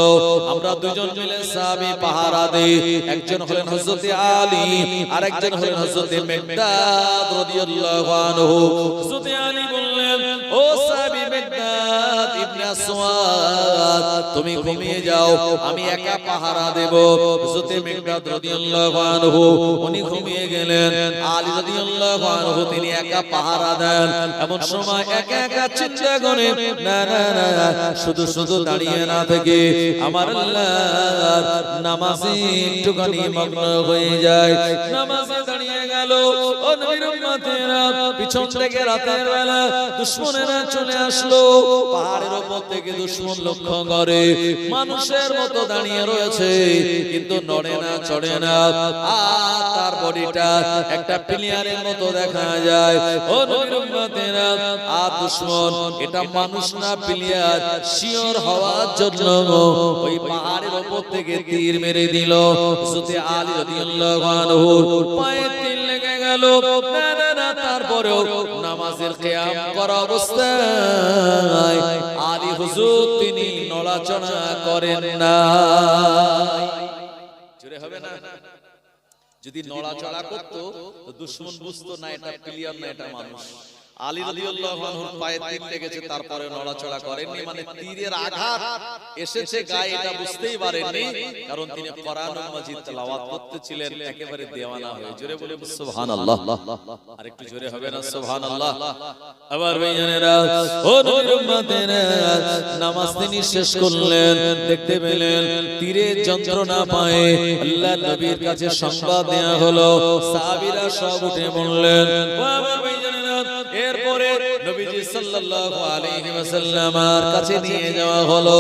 আমরা দুজন মিলে সাহাবী পাহারা দেই। একজন হলেন হযরত আলী, আর একজন হলেন হযরত মিকদাদ রাদিয়াল্লাহু আনহু। হযরত আলী বললেন, ও সাহাবী মিকদাদ ইবনে আসওয়াদ, তুমি ঘুমিয়ে যাও, আমি একা পাহারা দেব। হযরত মিকদাদ রাদিয়াল্লাহু আনহু উনি ঘুমিয়ে গেলেন। আলী রাদিয়াল্লাহু আনহু তিনি একা পাহারা দেন। এমন সময় একা একা চিন্তা করে, না না না, শুধু শুধু দাঁড়িয়ে না থেকে আমার আল্লাহর নামাজে একটুখানি মগ্ন হয়ে যায়। নামাজে দাঁড়িয়ে গেল। ও নবীর উম্মতেরা, পিছন থেকে রাতের বেলা দুশমনেরা চলে আসলো। পাহাড়ের উপর থেকে দুশমন লক্ষ্য করে মানুষের মতো দাঁড়িয়ে রয়েছে, কিন্তু নড়ে না, চড়ে না, আর তার বডিটা একটা প্লেয়ারের মতো দেখা যায়। ও নবীর উম্মতেরা, আর দুশমন এটা মানুষ না প্লেয়ার শিওর হওয়ার জন্য ওই পাহাড়ের উপর থেকে তীর মেরে দিল। হযরত আলী রাদিয়াল্লাহু আনহু পায়ে তীর লেগে গেল। না না না, তারপরেও নামাজের কিয়াম করা অবস্থায় আলী হুজুর তিনি নড়াচড়া করেন না। জোরে হবে না? যদি নড়াচড়া করতো তো দুশমন বুঝতো না এটা প্লেয়ার না, এটা মানুষ। আলী রাদিয়াল্লাহু আনহুর পায়ে তীর লেগেছে, তারপরে নড়াচড়া করেননি, মানে তীরের আঘাত এসেছে গায়ে এটা বুঝতেই পারেননি, কারণ তিনি কোরআনুল মাজিদ তেলাওয়াত করতেছিলেন একেবারে দেওয়ানা হয়ে। জোরে বলে সুবহানাল্লাহ, আরেকটু জোরে হবে না সুবহানাল্লাহ? আবার ভাইজানেরা, ও নবীর উম্মতেরা, নামাজ তিনি শেষ করলেন, দেখতে পেলেন তীরের যন্ত্রণা পায়ে আল্লাহর নবীর কাছে সংবাদ দেয়া হলো। সাহাবীরা সব উঠে বললেন। ও আমার ভাইজানেরা, এরপরে নবীজি সাল্লাল্লাহু আলাইহি ওয়াসাল্লামের কাছে নিয়ে যাওয়া হলো।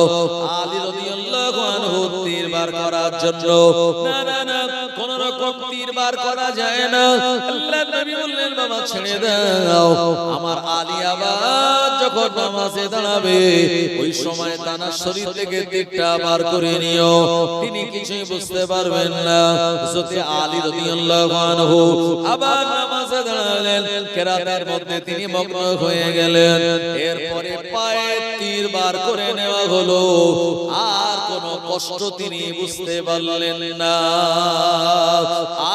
আলী রাদিয়াল্লাহু আনহু তীর বার করার জন্য। না না না, কোন রকম তীর বার করা যায় না। আল্লাহর নবী বললেন, নামাজ ছেড়ে দাও। আমার আলী আবার যখন নামাজে দাঁড়াবে ওই সময় তানার শরীর থেকে দিকটা বার করে নিও। তিনি কিছুই বুঝতে পারবেন না। হযরত আলী রাদিয়াল্লাহু আনহু আবার নামাজে দাঁড়ালেন, কেরাতের মধ্যে তিনি মগ্ন হয়ে গেলেন। এরপরে পায়ে তীর বার করে নেওয়া হলো, আর কোনো কষ্ট তিনি বুঝতে পারলেন না।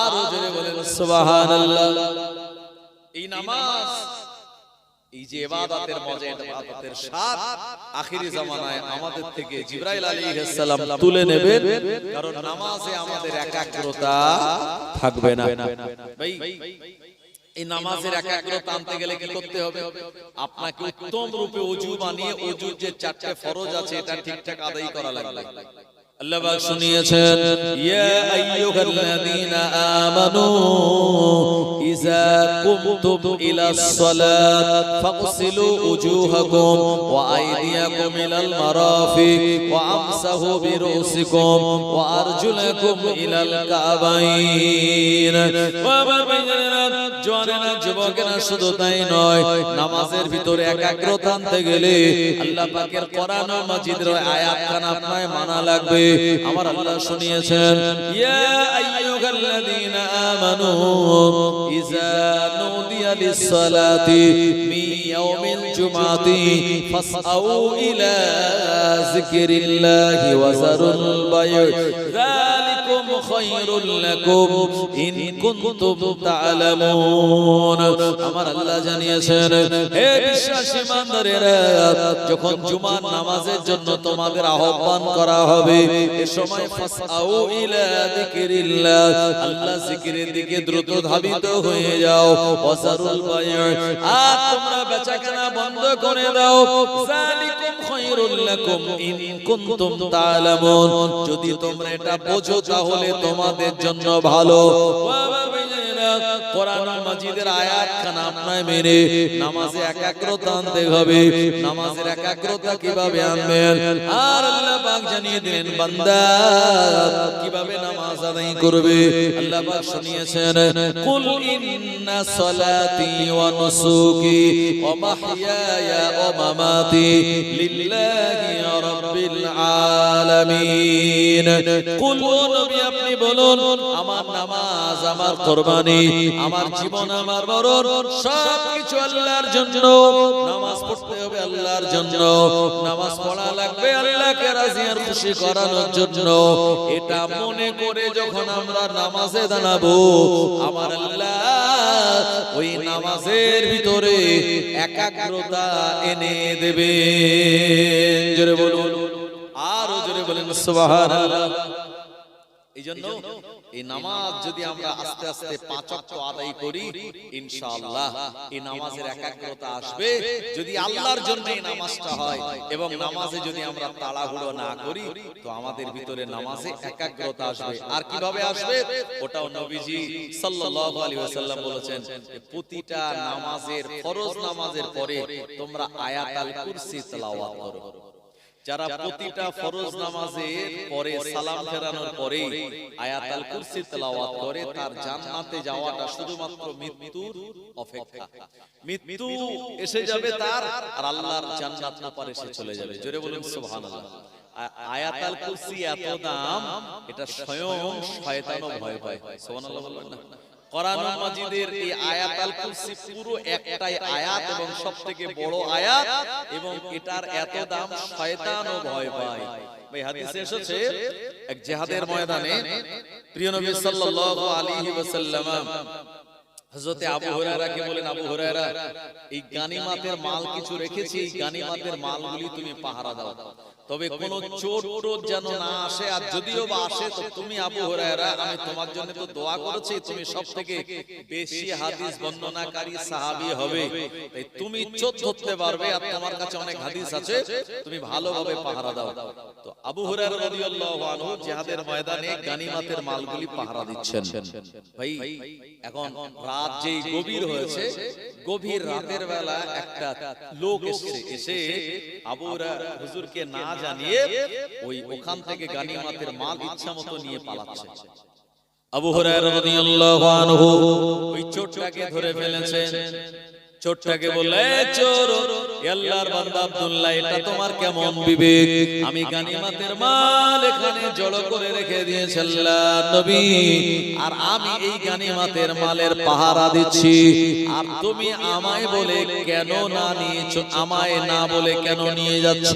আর জোরে বলেন সুবহানাল্লাহ। এই নামাজ, এই যে ইবাদতের মজা, ইবাদতের স্বাদ আখিরি জামানায় আমাদের থেকে জিবরাইল আলাইহিস সালাম তুলে নেবেন, কারণ নামাজে আমাদের একাগ্রতা থাকবে না। ভাই এই নামাজের একাগ্রতা আনতে গেলে কি করতে হবে? আপনাকে উত্তম রূপে ওযু বানিয়ে ওযুর যে 4টে ফরজ আছে এটা ঠিকঠাক আদায় করা লাগবে। আল্লাহ পাক শুনিয়েছেন, ইয়া আইয়ুহাল্লাযীনা আমানু ইযা কুমতুম ইলাস সালাত ফাগসিলু উজুহাকুম ওয়া আইদিয়াকুম ইলাল মারাফিক ওয়া আমসাহু বিরুসিকুম ওয়া আরজুলাকুম ইলাল কাবাইন। ওয়া আমার ভাইজানেরা, জওয়ানেরা, যুবকেরা, শুধু তাই নয়, নামাজের ভিতরে একাগ্রতা আনতে গেলে আল্লাহ পাকের কোরআন মাজিদের আয়াতখানা আপনাকে মানা লাগবে। আমার আল্লাহ শুনিয়েছেন, ইয়া আইয়ুহাল্লাযীনা আমানু ইযা নুদিয়া লিস-সালাতি মিন ইয়াউমিল জুমআতি ফাসআউ ইলা যিকরিল্লাহি ওয়া যারুল বায়' যালিকুম খায়রুল লাকুম ইন কুনতুম তা'লামুন। আমার আল্লাহ জানিয়েছেন, হে বিশ্বাসী ইমানদারেরা, যখন জুমার নামাজের জন্য তোমাদের আহ্বান করা হবে, এ সময় ফাসআউ ইলা যিকরিল্লাহ, আল্লাহ জিকিরের দিকে দ্রুত ধাবিত হয়ে যাও। ওয়াসারুল বায়', আর তোমরা বেচাকেনা বন্ধ করে দাও। যালিকুম খায়রুল লাকুম ইন কুনতুম তা'লামুন, যদি তোমরা এটা বোঝো তাহলে তোমাদের জন্য ভালো। কোরআন মাজিদের আয়াতখানা আপনায় মেনে নামাজে একাগ্রতা আনতে হবে। নামাজের একাগ্রতা কিভাবে আনবেন? আর আল্লাহ পাক জানিয়ে দিলেন বান্দা কিভাবে নামাজ আদায় করবে। আল্লাহ পাক শুনিয়েছেন, কুল ইন্না সালাতি ওয়া নুসুকি ওয়া মাহইয়ায়া ওয়া মামাতি লিল্লাহি রাব্বিল আলামিন। কুল, নবী আপনি বলুন, আমার নামাজ, আমার কুরবানি, আমার জীবন, আমার মরণ সবকিছু আল্লাহর জন্য। নামাজ পড়তে হবে আল্লাহর জন্য, নামাজ পড়া লাগবে আল্লাহকে রাজি আর খুশি করানোর জন্য। এটা মনে করে যখন আমরা নামাজে দাঁড়াবো, আমার আল্লাহ ওই নামাজের ভিতরে একাগ্রতা এনে দেবে। জোরে বলুন, আরো জোরে বলেন সুবহানাল্লাহ। এই জন্য এই নামাজ যদি আমরা আস্তে আস্তে 5 ওয়াক্ত আদায় করি, ইনশাআল্লাহ এই নামাজের একাগ্রতা আসবে। যদি আল্লাহর জন্য এই নামাজটা হয় এবং নামাজে যদি আমরা তাড়াহুড়ো না করি, তো আমাদের ভিতরে নামাজে একাগ্রতা আসবে। আর কিভাবে আসবে? ওটাও নবীজি সাল্লাল্লাহু আলাইহি ওয়াসাল্লাম বলেছেন, প্রতিটা নামাজের, ফরজ নামাজের পরে তোমরা আয়াতুল কুরসি তেলাওয়াত করো। যারা প্রতিটা ফরজ নামাজের পরে সালাম ফেরানোর পরে আয়াতুল কুরসি তেলাওয়াত করে, তার জান্নাতে যাওয়াটা শুধুমাত্র মৃত্যুর অপেক্ষা। মৃত্যু এসে যাবে তার, আর আল্লাহর জান্নাত না পারে সে চলে যাবে। জোরে বলুন সুবহানাল্লাহ। আয়াতুল কুরসি এত দাম, এটা স্বয়ং শয়তানও ভয় পায়। সুবহানাল্লাহ বলবেন না? কোরআন মাজিদের এই আয়াতুল কুরসি পুরো একটাই আয়াত এবং সবথেকে বড় আয়াত, এবং এটার এত দাম শয়তানও ভয় পায়। ভাই হাদিসে এসেছে, এক জিহাদের ময়দানে প্রিয় নবী সাল্লাল্লাহু আলাইহি ওয়াসাল্লাম হযরতে আবু হুরায়রাকে বলেন, আবু হুরায়রা, এই গানিমাতের মাল কিছু রেখেছি, এই গানিমাতের মালগুলি তুমি পাহারা দাও, তবে কোন চোর টোর যেন না আসে, আর যদিও বা আসে তো তুমি আবু হুরায়রা, আমি তোমার জন্য তো দোয়া করেছি, তুমি সবথেকে বেশি হাদিস বর্ণনাকারী সাহাবী হবে, তাই তুমি চোর ধরতে পারবে, আর তোমার কাছে অনেক হাদিস আছে, তুমি ভালোভাবে পাহারা দাও। তো আবু হুরায়রা রাদিয়াল্লাহু আনহু জিহাদের ময়দানে গানিমাতের মালগুলি পাহারা দিচ্ছেন। ভাই এখন রাত যেই গভীর হয়েছে, গভীর রাতের বেলা একটা লোক এসে আবু হুরায়রা হুজুরকে না জানিয়ে ওই ওখান থেকে গানিমাতের মাল ইচ্ছামতো নিয়ে পালাচ্ছে। আবু হুরায়রা রাদিয়াল্লাহু আনহু ওই চোরটাকে ধরে ফেলেছেন। চোরটাকে বলল, এ চোর, আল্লাহর বান্দা আব্দুল্লাহ, এটা তোমার কেমন বিবেক? আমি গানিমাতের মাল এখানে জড়ো করে রেখে দিয়েছি আল্লাহর নবী, আর আমি এই গানিমাতের মালের পাহারা দিচ্ছি, আর তুমি আমায় বলে কেন না নিয়েছো? আমায় না বলে কেন নিয়ে যাচ্ছ?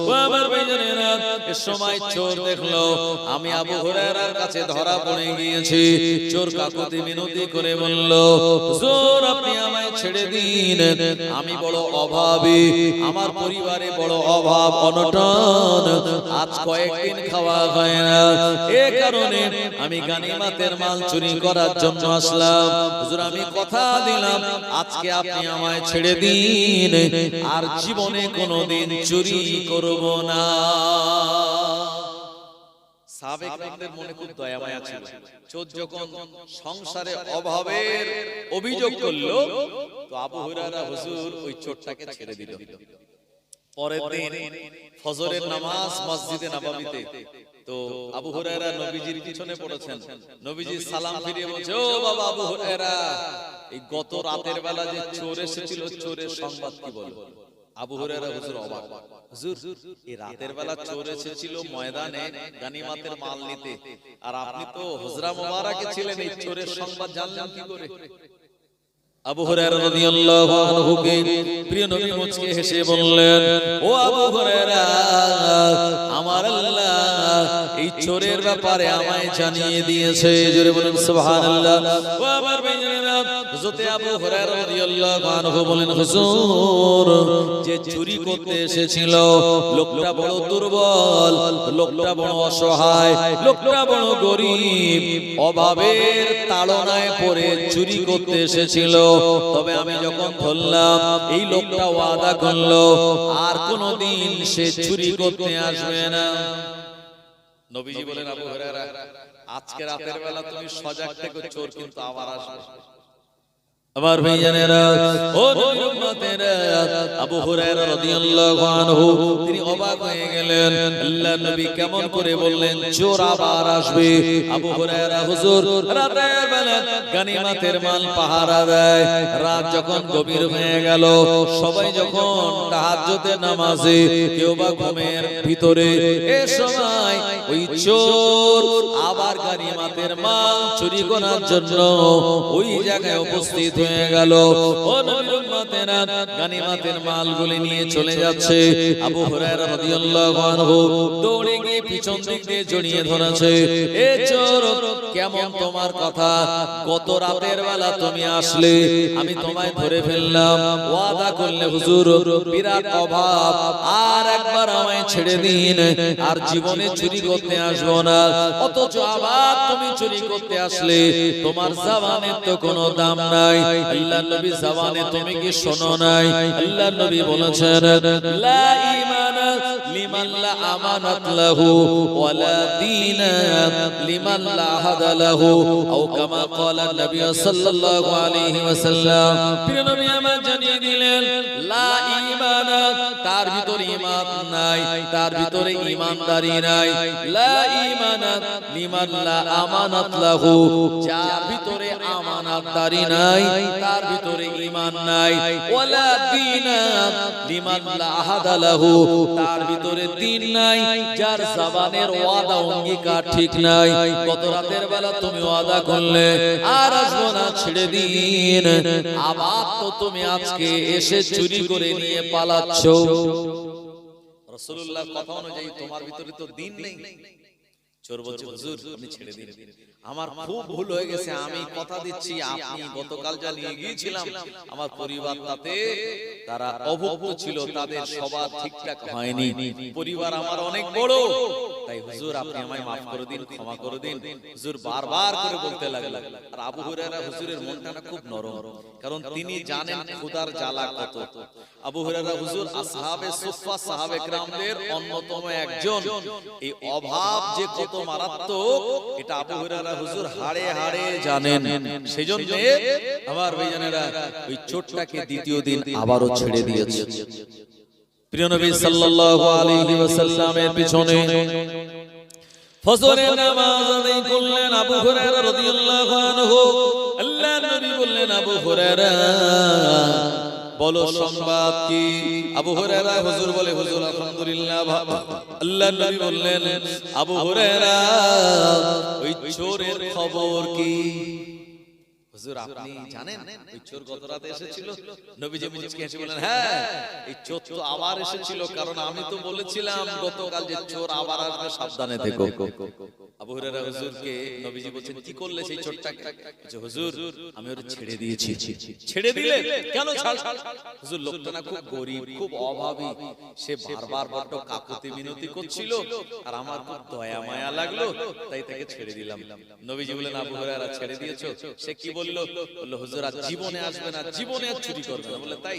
ও আমার ভাইজানেরা, এ সময় চোর দেখলো আমি আবু হুরায়রার কাছে ধরা পড়ে গিয়েছি। চোর কাকুতি মিনতি করে বলল, হুজুর আপনি আমায় ছেড়ে দিন, আমি বড় অভাবী, আমার পরিবারে বড় অভাব অনটন, আজ কয়েকদিন খাওয়া হয় না, এই কারণে আমি গানিমাতের মাল চুরি করার জন্য আসলাম। হুজুর আমি কথা দিলাম আজকে আপনি আমায় ছেড়ে দিন, আর জীবনে কোনোদিন চুরি করব না। সাহাবায়ে মনে খুব দয়া মায়া ছিল। চোর যখন সংসারে অভাবের অভিযোগ করলো, তো আবু হুরায়রা হুজুর ওই চোরটাকে ছেড়ে দিল। পরের দিন ফজরের নামাজ মসজিদে নববীতে, তো আবু হুরায়রা নবীজির পিছনে পড়েছেন। নবীজি সালাম ফিরিয়ে বলছে, ও বাবা আবু হুরায়রা, এই গত রাতের বেলা যে চোর এসেছিল, চোরের সংবাদ কি বলো? আবু হুরায়রা হুজুর অবাক, হুজুর এই রাতের বেলা চোর এসেছিল ময়দানে গানিমাতের মাল নিতে, আর আপনি তো হুজরা মুবারাকে ছিলেন, এই চোরের সংবাদ জানলেন কি করে? আবু হুরায়রা রাদিয়াল্লাহু আনহু কে প্রিয় নবী মুচকে হেসে বললেন, ও আবু হুরায়রা, আমার আল্লাহ এই চোরের ব্যাপারে আমায় জানিয়ে দিয়েছে। জোরে বলেন সুবহানাল্লাহ। ও আমার ভাইজানেরা, হযরত আবু হুরায়রা রাদিয়াল্লাহু আনহু বলেন, হুজুর যে চুরি করতে এসেছিল লোকটা বড় দুর্বল, লোকটা বড় অসহায়, লোকটা বড় গরীব, অভাবের তাড়নায় পড়ে চুরি করতে এসেছিল। তবে আমি যখন ধরলাম, এই লোকটা ওয়াদা করলো আর কোনোদিন সে চুরি করতে আসবে না। নবীজি বলেন, আবু হুরায়রা আজকে রাতের বেলা তুমি সজাগ থেকো, চোর কিন্তু আবার আসবে। আমার ভাইজানেরা, ও নবীর উম্মতেরা, আবু হুরায়রা রাদিয়াল্লাহু আনহু তিনি অবাক হয়ে গেলেন। আল্লাহর নবী কেমন করে বললেন চোর আবার আসবে? আবু হুরায়রা হুজুর রাতের বেলা গানিমাতের মাল পাহারা দেয়। রাত যখন গভীর হয়ে গেল, সবাই যখন তাহাজ্জুদের নামাজে, কেউ বা ঘুমের ভিতরে, এই সময় ওই চোর আবার গানিমাতের মাল চুরি করার জন্য ওই জায়গায় উপস্থিত হয়ে গেল। ও নবীর উম্মতেরা, গানিমাতের মালগুলি নিয়ে চলে যাচ্ছে। আবু হুরায়রা রাদিয়াল্লাহু আনহু দৌড়ে গিয়ে পিছন দিক দিয়ে জড়িয়ে ধরেছে, এ চোর কেমন তোমার কথা? গত রাতের বেলা তুমি আসলে, আমি তোমায় ধরে ফেললাম, ওয়াদা করলে হুজুর বিরাট অভাব, আর একবার আমায় ছেড়ে দিন, আর জীবনে চুরি করতে আসবো না। অথচ আবার তুমি চুরি করতে আসলে, তোমার জবানের তো কোনো দাম নাই। আল্লাহর নবী জবানে তুমি কি শোনো নাই? আল্লাহর নবী বলেছেন, লা ঈমানা লিমান লা আমানাত লাহু ওয়ালা দীনা লিমান লা আহাদা লাহু, আও কামা ক্বালা নবী সাল্লাল্লাহু আলাইহি ওয়াসাল্লাম। প্রিয় নবী আমার জানিয়ে দিলেন, লা ঈমানা, তার ভিতরে ঈমান নাই, তার ভিতরে ঈমানদারি নাই। লা ঈমানা লিমান লা আমানাত লাহু, যার ভিতরে আমানতদারি নাই, তার ভিতরে ঈমান নাই। ওয়ালা দীনা লিমান লা আহাদা লাহু, তার ভিতরে দ্বীন নাই, যার জবানের ওয়াদা অঙ্গীকার ঠিক নাই। গত রাতের বেলা তুমি ওয়াদা করলে আর আসবো না, ছেড়ে দিন, আবার তো তুমি আজকে এসে চুরি করে নিয়ে পালাচ্ছ। রাসূলুল্লাহর কথা অনুযায়ী তোমার ভিতরে তো দ্বীন নেই। চোর বলছে, হুজুর আপনি ছেড়ে দিন, আমার খুব ভুল হয়ে গেছে, আমি কথা দিচ্ছি আপনি গতকাল যা নিয়ে গিয়েছিলাম, আমার পরিবার তাতে তারা অভুক্ত ছিল, তাদের সবার ঠিকঠাক হয়নি, পরিবার আমার অনেক বড়, তাই হুজুর আপনি আমায় মাফ করে দিন, ক্ষমা করে দিন। হুজুর বারবার করে বলতে লাগলেন। আর আবু হুরায়রা হুজুরের মনটা খুব নরম, কারণ তিনি জানেন খোদার জ্বালা কত। আবু হুরায়রা হুজুর আসহাবে সুফফা সাহাবে কেরামদের অন্যতম একজন। এই অভাব যে কত মারাত্মক, এটা আবু হুরায়রা হুজুর হাড়ে হাড়ে জানেন। সেজন্য আমার ভাইজানেরা ওই চোরটাকে দ্বিতীয় দিন আবারও ছেড়ে দিয়েছে। প্রিয় নবী সাল্লাল্লাহু আলাইহি ওয়াসাল্লামের পিছনে ফজরের নামাজ আদায় করলেন আবু হুরায়রা রাদিয়াল্লাহু আনহু। আল্লাহর নবী বললেন, আবু হুরায়রা বলো সংবাদ কি? আবু হুরায়রা হুজুর বলে, হুজুর আলহামদুলিল্লাহ। আল্লাহর নবী বললেন, আবু হুরায়রা ওই চোরের খবর কি? হুজুর আপনি জানেন ওই চোর গত রাতে এসেছিল? নবীজি মুচকি হেসে বললেন, হ্যাঁ এই চোর তো আবার এসেছিল, কারণ আমি তো বলেছিলাম গতকাল যে চোর আবার আসবে, সাবধানে থেকো। আবু হুরায়রা হুজুরকে নবীজি বলছেন, কি করলে সেই চোরটাকে? বলছে, হুজুর আমি ওরে ছেড়ে দিয়েছি। ছেড়ে দিলে কেন? হুজুর লোকটা না খুব গরীব, খুব অভাবী, সে বারবার বড্ড কাকুতি মিনতি করছিল, আর আমার খুব দয়া মায়া লাগলো, তাই তাকে ছেড়ে দিলাম। নবীজি বললেন, আবু হুরায়রা ছেড়ে দিয়েছো? সে কি বললো? বললো, হুজুর আর জীবনে আসবে না, জীবনে আর চুরি করবে না। বলে, তাই?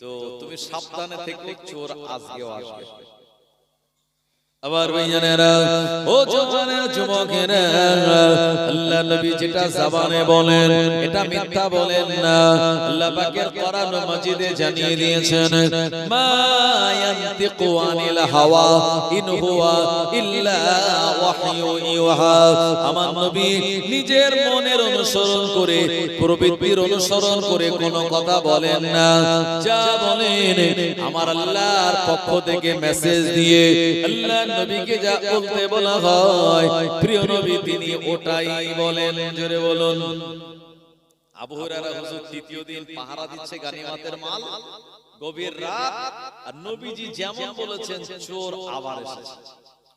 তো তুমি সাবধানে থেকো, চোর আজকেও আসবে। আবার ভাইজানেরা, ও জওয়ানেরা, যুবকেরা, আল্লাহ নবী যেটা জবানে বলেন এটা মিথ্যা বলেন না। আল্লাহ পাকের কোরআন মাজিদে জানিয়ে দিয়েছেন, মা ইয়ানতিকু আনিল হাওয়া ইন হুয়া ইল্লা ওয়াহয়ু ইউহা। আমার নবী নিজের মনের অনুসরণ করে, প্রবৃত্তির অনুসরণ করে কোনো কথা বলেন না। যা বলেন আমার আল্লাহর পক্ষ থেকে মেসেজ দিয়ে আল্লাহ নবীকে যা বলতে বলা হয়, প্রিয় নবী তিনি ওটাই বলেন। জোরে বলুন। আবু হুরায়রা হুজুর তৃতীয় দিন পাহারা দিচ্ছে গানিমাতের মাল, গভীর রাত, আর নবীজি যেমন বলেছেন চোর আবার এসেছে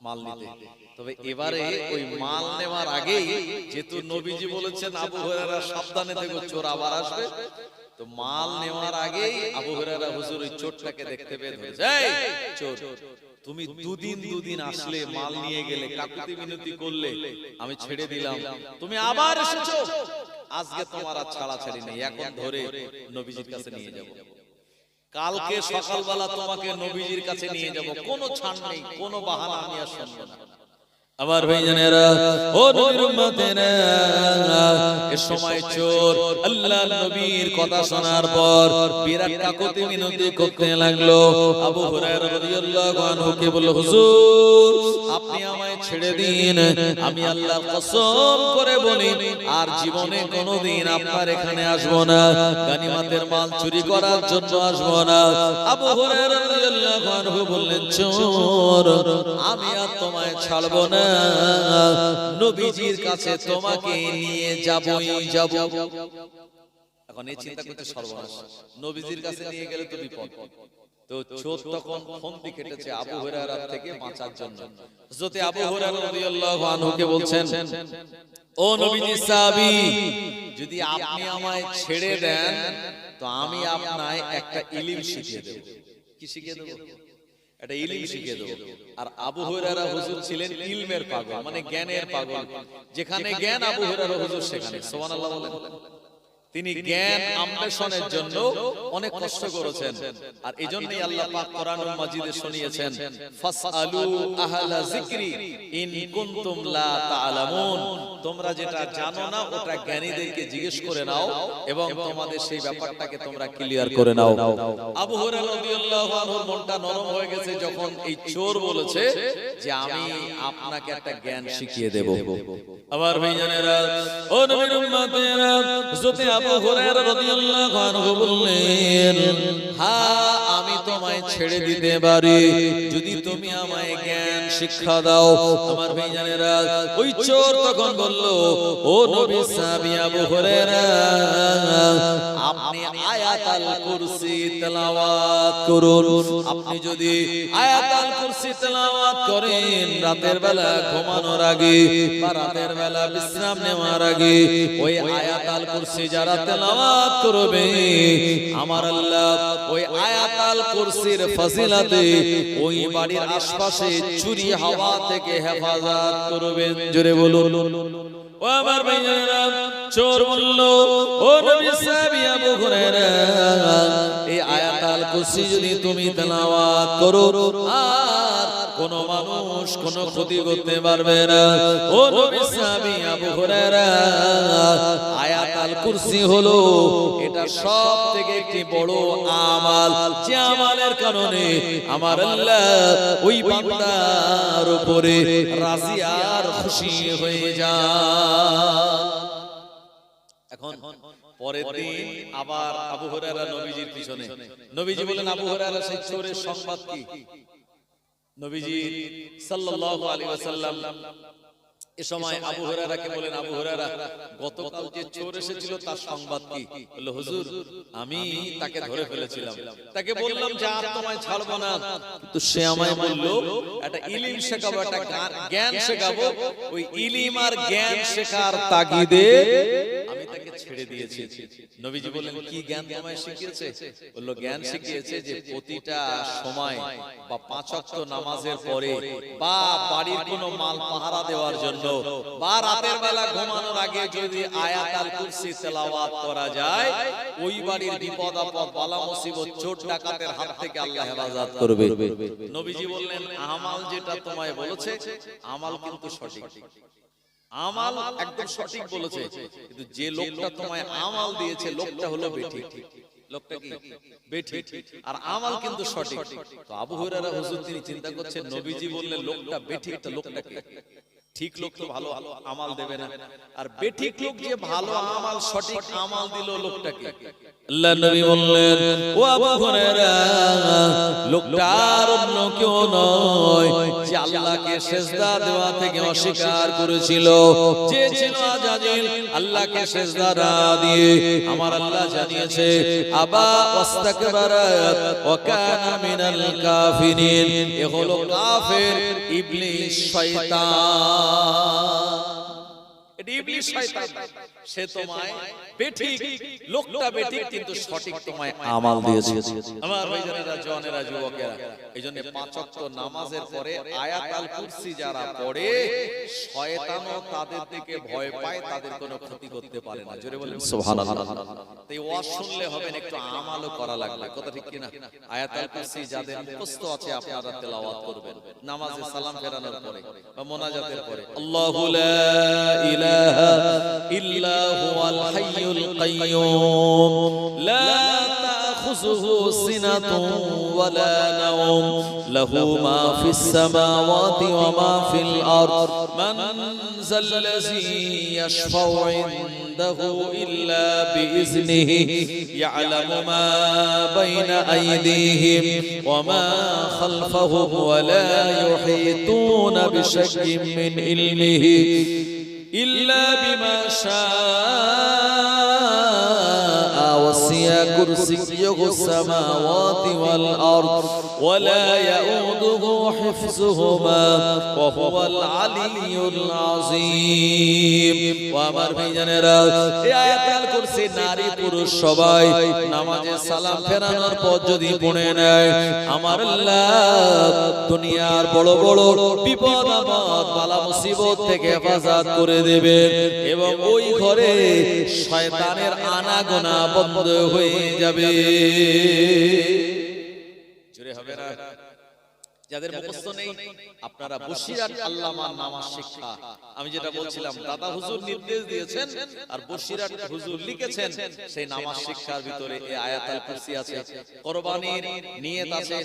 মাল নিতে। তবে এবারে ওই মাল নেওয়ার আগেই, যেহেতু নবীজি বলেছেন আবু হুরায়রা সাবধানে থেকো, চোর আবার আসবে, তো মাল নেওয়ার আগেই আবু হুরায়রা হুজুর ওই চোরটাকে দেখতে পেয়ে ধরেছে, এই চোর, তুমি দুদিন আসলে, মাল নিয়ে গেলে, কাকুতি মিনতি করলে, আমি ছেড়ে দিলাম, তুমি আবার এসেছো, আজকে তোমার আর ছাড়াছাড়ি নেই, এখন ধরে নবীজির কাছে নিয়ে যাব, কালকে সকালবেলা তোমাকে নবীজির কাছে নিয়ে যাব, কোনো ছাড় নেই, কোনো বাহানা আমি আর শুনবো না। আমার ভাইজানেরা, ও নবীর উম্মতেরা, এই সময় চোর আল্লাহর নবীর কথা শোনার পর বিরাট কাকুতি মিনতি করতে লাগলো। আবু হুরায়রা রাদিয়াল্লাহু আনহু কে বলল, হুজুর আপনি আমায় ছেড়ে দিন, আমি আল্লাহর কসম করে বলি আর জীবনে কোনোদিন আপনার এখানে আসব না, গানিমাতের মাল চুরি করার জন্য আসব না। আবু হুরায়রা রাদিয়াল্লাহু আনহু বললেন, চোর আমি আর তোমায় ছাড়ব না, নবীজির কাছে তোমাকে নিয়ে যাবই যাব। এখন এই চিন্তা করতে সর্বনাশ, নবীজির কাছে নিয়ে গেলে তো বিপদ। তো চোর তখন ফন্দি কেটেছে আবু হুরায়রা থেকে বাঁচার জন্য। হযরত আবু হুরায়রা রাদিয়াল্লাহু আনহুকে বলছেন, ও নবীজি সাহাবী, যদি আপনি আমায় ছেড়ে দেন তো আমি আপনায় একটা ইলম শিখিয়ে দেব। কি শিখিয়ে দেব? একটা ইলম শিখিয়ে দেব। আর আবু হুরায়রা হুজুর ছিলেন ইলমের পাগল, মানে জ্ঞানের পাগল। যেখানে জ্ঞান আবু হুরায়রা হুজুর সেখানে। সুবহানাল্লাহ বলেন। তিনি জ্ঞান অন্বেষণের জন্য অনেক কষ্ট করেছেন, আর এজন্যই আল্লাহ পাক কোরআনুল মাজিদে শুনিয়েছেন, ফাসআলু আহলা যিকরি ইন কুনতুম লা তা'লামুন, তোমরা যেটা জানো না ওটা জ্ঞানীদেরকে জিজ্ঞেস করে নাও এবং তোমাদের সেই ব্যাপারটাকে তোমরা ক্লিয়ার করে নাও। আবু হুরায়রা রাদিয়াল্লাহু আনহুর মনটা নরম হয়ে গেছে যখন এই চোর বলেছে যে আমি আপনাকে একটা জ্ঞান শিখিয়ে দেব। আমার ভাইজানেরা, ও নবীর উম্মতেরা, হযরত আবু হুরায়রা রাদিয়াল্লাহু আনহু বললেন, হ্যাঁ আমি তোমায় ছেড়ে দিতে পারি যদি তুমি আমায় জ্ঞান শিক্ষা দাও। আমার ভাইজানেরা, ওই চোর তখন বলল, ও নবী সাহাবী আবু হুরায়রা, আপনি আয়াতুল কুরসি তেলাওয়াত করুন। আপনি যদি আয়াতুল কুরসি তেলাওয়াত করেন রাতের বেলা ঘুমানোর আগে বা রাতের বেলা বিশ্রাম নেওয়ার আগে, ওই আয়াতুল কুরসি যারা তেলাওয়াত করবে আমার আল্লাহ ওই আয়াতুল কুরসির ফজিলতে ওই বাড়ির আশপাশে চুরি হাওয়া থেকে হেফাজত করবেন। জোরে বলুন। ও আমার ভাইয়েরা, চোর বলল, ও নবী সাহাবী আবু হুরায়রা, এই আয়াতুল কুরসি যদি তুমি তেলাওয়াত করো আর কোন মানুষ কোন ক্ষতি করতে পারবে না। ও নবী সাহাবী আবু হুরায়রা, আয়াতুল কুরসি হলো এটা সবথেকে একটি বড় আমাল, যে আমালের কারণে আমার আল্লাহ ওই বান্দার উপরে রাজি আর খুশি হয়ে যায়। এখন পরের দিন আবার আবু হুরায়রা নবীজির পিছনে, নবীজি বলেন আবু হুরায়রা সেই চোরের সংবাদ কি? নবীজি সাল্লাল্লাহু আলাইহি ওয়াসাল্লাম এ সময় আবু হুরায়রাকে বলেন, আবু হুরায়রা, গতকাল যে চোর এসেছিল তার সংবাদ কি? বলল, হুজুর আমি তাকে ধরে ফেলেছিলাম, তাকে বললাম যে আর তোমায় ছাড়বো না, কিন্তু সে আমায় বলল একটা ইলম শেখাবো, একটা জ্ঞান শেখাবো, ওই ইলম আর জ্ঞান শেখার তাগিদে আমি তাকে ছেড়ে দিয়েছি। নবীজি বললেন, কি জ্ঞান তোমায় শিখিয়েছে? বলল, জ্ঞান শিখিয়েছে যে প্রতিটা সময় বা 5 ওয়াক্ত নামাজের পরে বা বাড়ির কোনো মাল পাহারা দেওয়ার জন্য বা রাতের বেলা ঘুমানোর আগে যদি আয়াতুল কুরসি তেলাওয়াত করা যায়, ওই বাড়ির বিপদ আপদ বালা মুসিবত চোর ডাকাতের হাত থেকে আল্লাহ হেফাজত করবে। নবীজি বললেন, আমাল যেটা তোমায় বলেছে আমাল কিন্তু সঠিক, আমাল একদম সঠিক বলেছে, কিন্তু যে লোকটা তোমায় আমাল দিয়েছে লোকটা হলো বেঠিক। লোকটা কি? বেঠিক, আর আমাল কিন্তু সঠিক। তো আবু হুরায়রা হুজুর তিনি চিন্তা করছেন, নবীজি বললেন লোকটা বেঠিক, তো লোকটা কি? ঠিক লোক তো ভালো আমাল দেবে না, আর বেঠিক লোক যে ভালো আমাল সঠিক আমাল দিল লোকটাকে। আল্লাহ নবী বললেন, ও আবু হুরায়রা, লোকটা আর অন্য কেউ নয়, যে আল্লাহকে সিজদা দেওয়া থেকে অস্বীকার করেছিল, যে ছিল আজাজিল, আল্লাহকে সিজদা না দিয়ে আমার আল্লাহ জানিয়েছে আবা ওয়াস্তাকবারা ওয়া কানা মিনাল কাফিরিন, এ হলো কাফের, ইবলিস, শয়তান। এটা ইবলিস শয়তান, সে তোমায় বেঠিক, লোকটা বেঠিক কিন্তু সঠিক তোমায় আমাল দিয়েছে। আমার ভাইজানেরা, জওয়ানেরা, যুবকেরা, এইজন্য 5 ওয়াক্ত নামাজের পরে আয়াতুল কুরসি যারা পড়ে, শয়তানও তাদের থেকে ভয় পায়, তাদের কোনো ক্ষতি করতে পারে না। জোরে বলেন সুবহানাল্লাহ। তাই ওয়াজ শুনলে হবে না, একটু আমালও করা লাগবে, কথা ঠিক কি না? আয়াতুল কুরসি যাদের মুখস্থ আছে আপনারা তেলাওয়াত করবেন নামাজে সালাম ফেরানোর পরে বা মুনাজাতের পরে। আল্লাহু লা ইলাহা ইল্লা হুয়াল হাইয়ুল কাইয়্যুম লা তাখুযুহু সিনাতুন ওয়ালা নাওম লাহু মা ফিস সামাওয়াতি ওয়া মা ফিল আরদ মান যাল্লাযী ইয়াশফাউ ইনদাহু ইল্লা বিইজনিহি ইয়ালামু মা বাইনা আইদিহিম ওয়া মা খালফাহুম ওয়া লা ইউহিতুনা বিশাইইন মিন ইলমিহি ইল্লা বিমা শাআ ওয়াসিয়া কুরসিয়্যুহুস সামাওয়াতি ওয়াল আরদ ওয়া লা ইয়াউদুহু হিফযুহুমা ওয়া হুয়াল আলিয়্যুল আযীম। ওয়া আমার ভাইজানেরা, এই আয়াতুল কুরসি নারী পুরুষ সবাই নামাজে সালাম ফেরানোর পর যদি পড়ে নেয়, আমার আল্লাহ দুনিয়ার বড় বড় বিপদ আপদ বালা মুসিবত থেকে হেফাজত করে দেবেন, এবং ওই ঘরে শয়তানের আনাগোনা বন্ধ হয়ে যাবে। জোরে হবে না? যাদের মুখস্থ নেই আপনারা বসিরাত আল্লামার নামাজ শিক্ষা, আমি যেটা বলছিলাম দাদা হুজুর নির্দেশ দিয়েছেন আর বসিরাত হুজুর লিখেছেন, সেই নামাজ শিক্ষার ভিতরে এই আয়াতুল কুরসি আছে, কুরবানির নিয়ত আছে,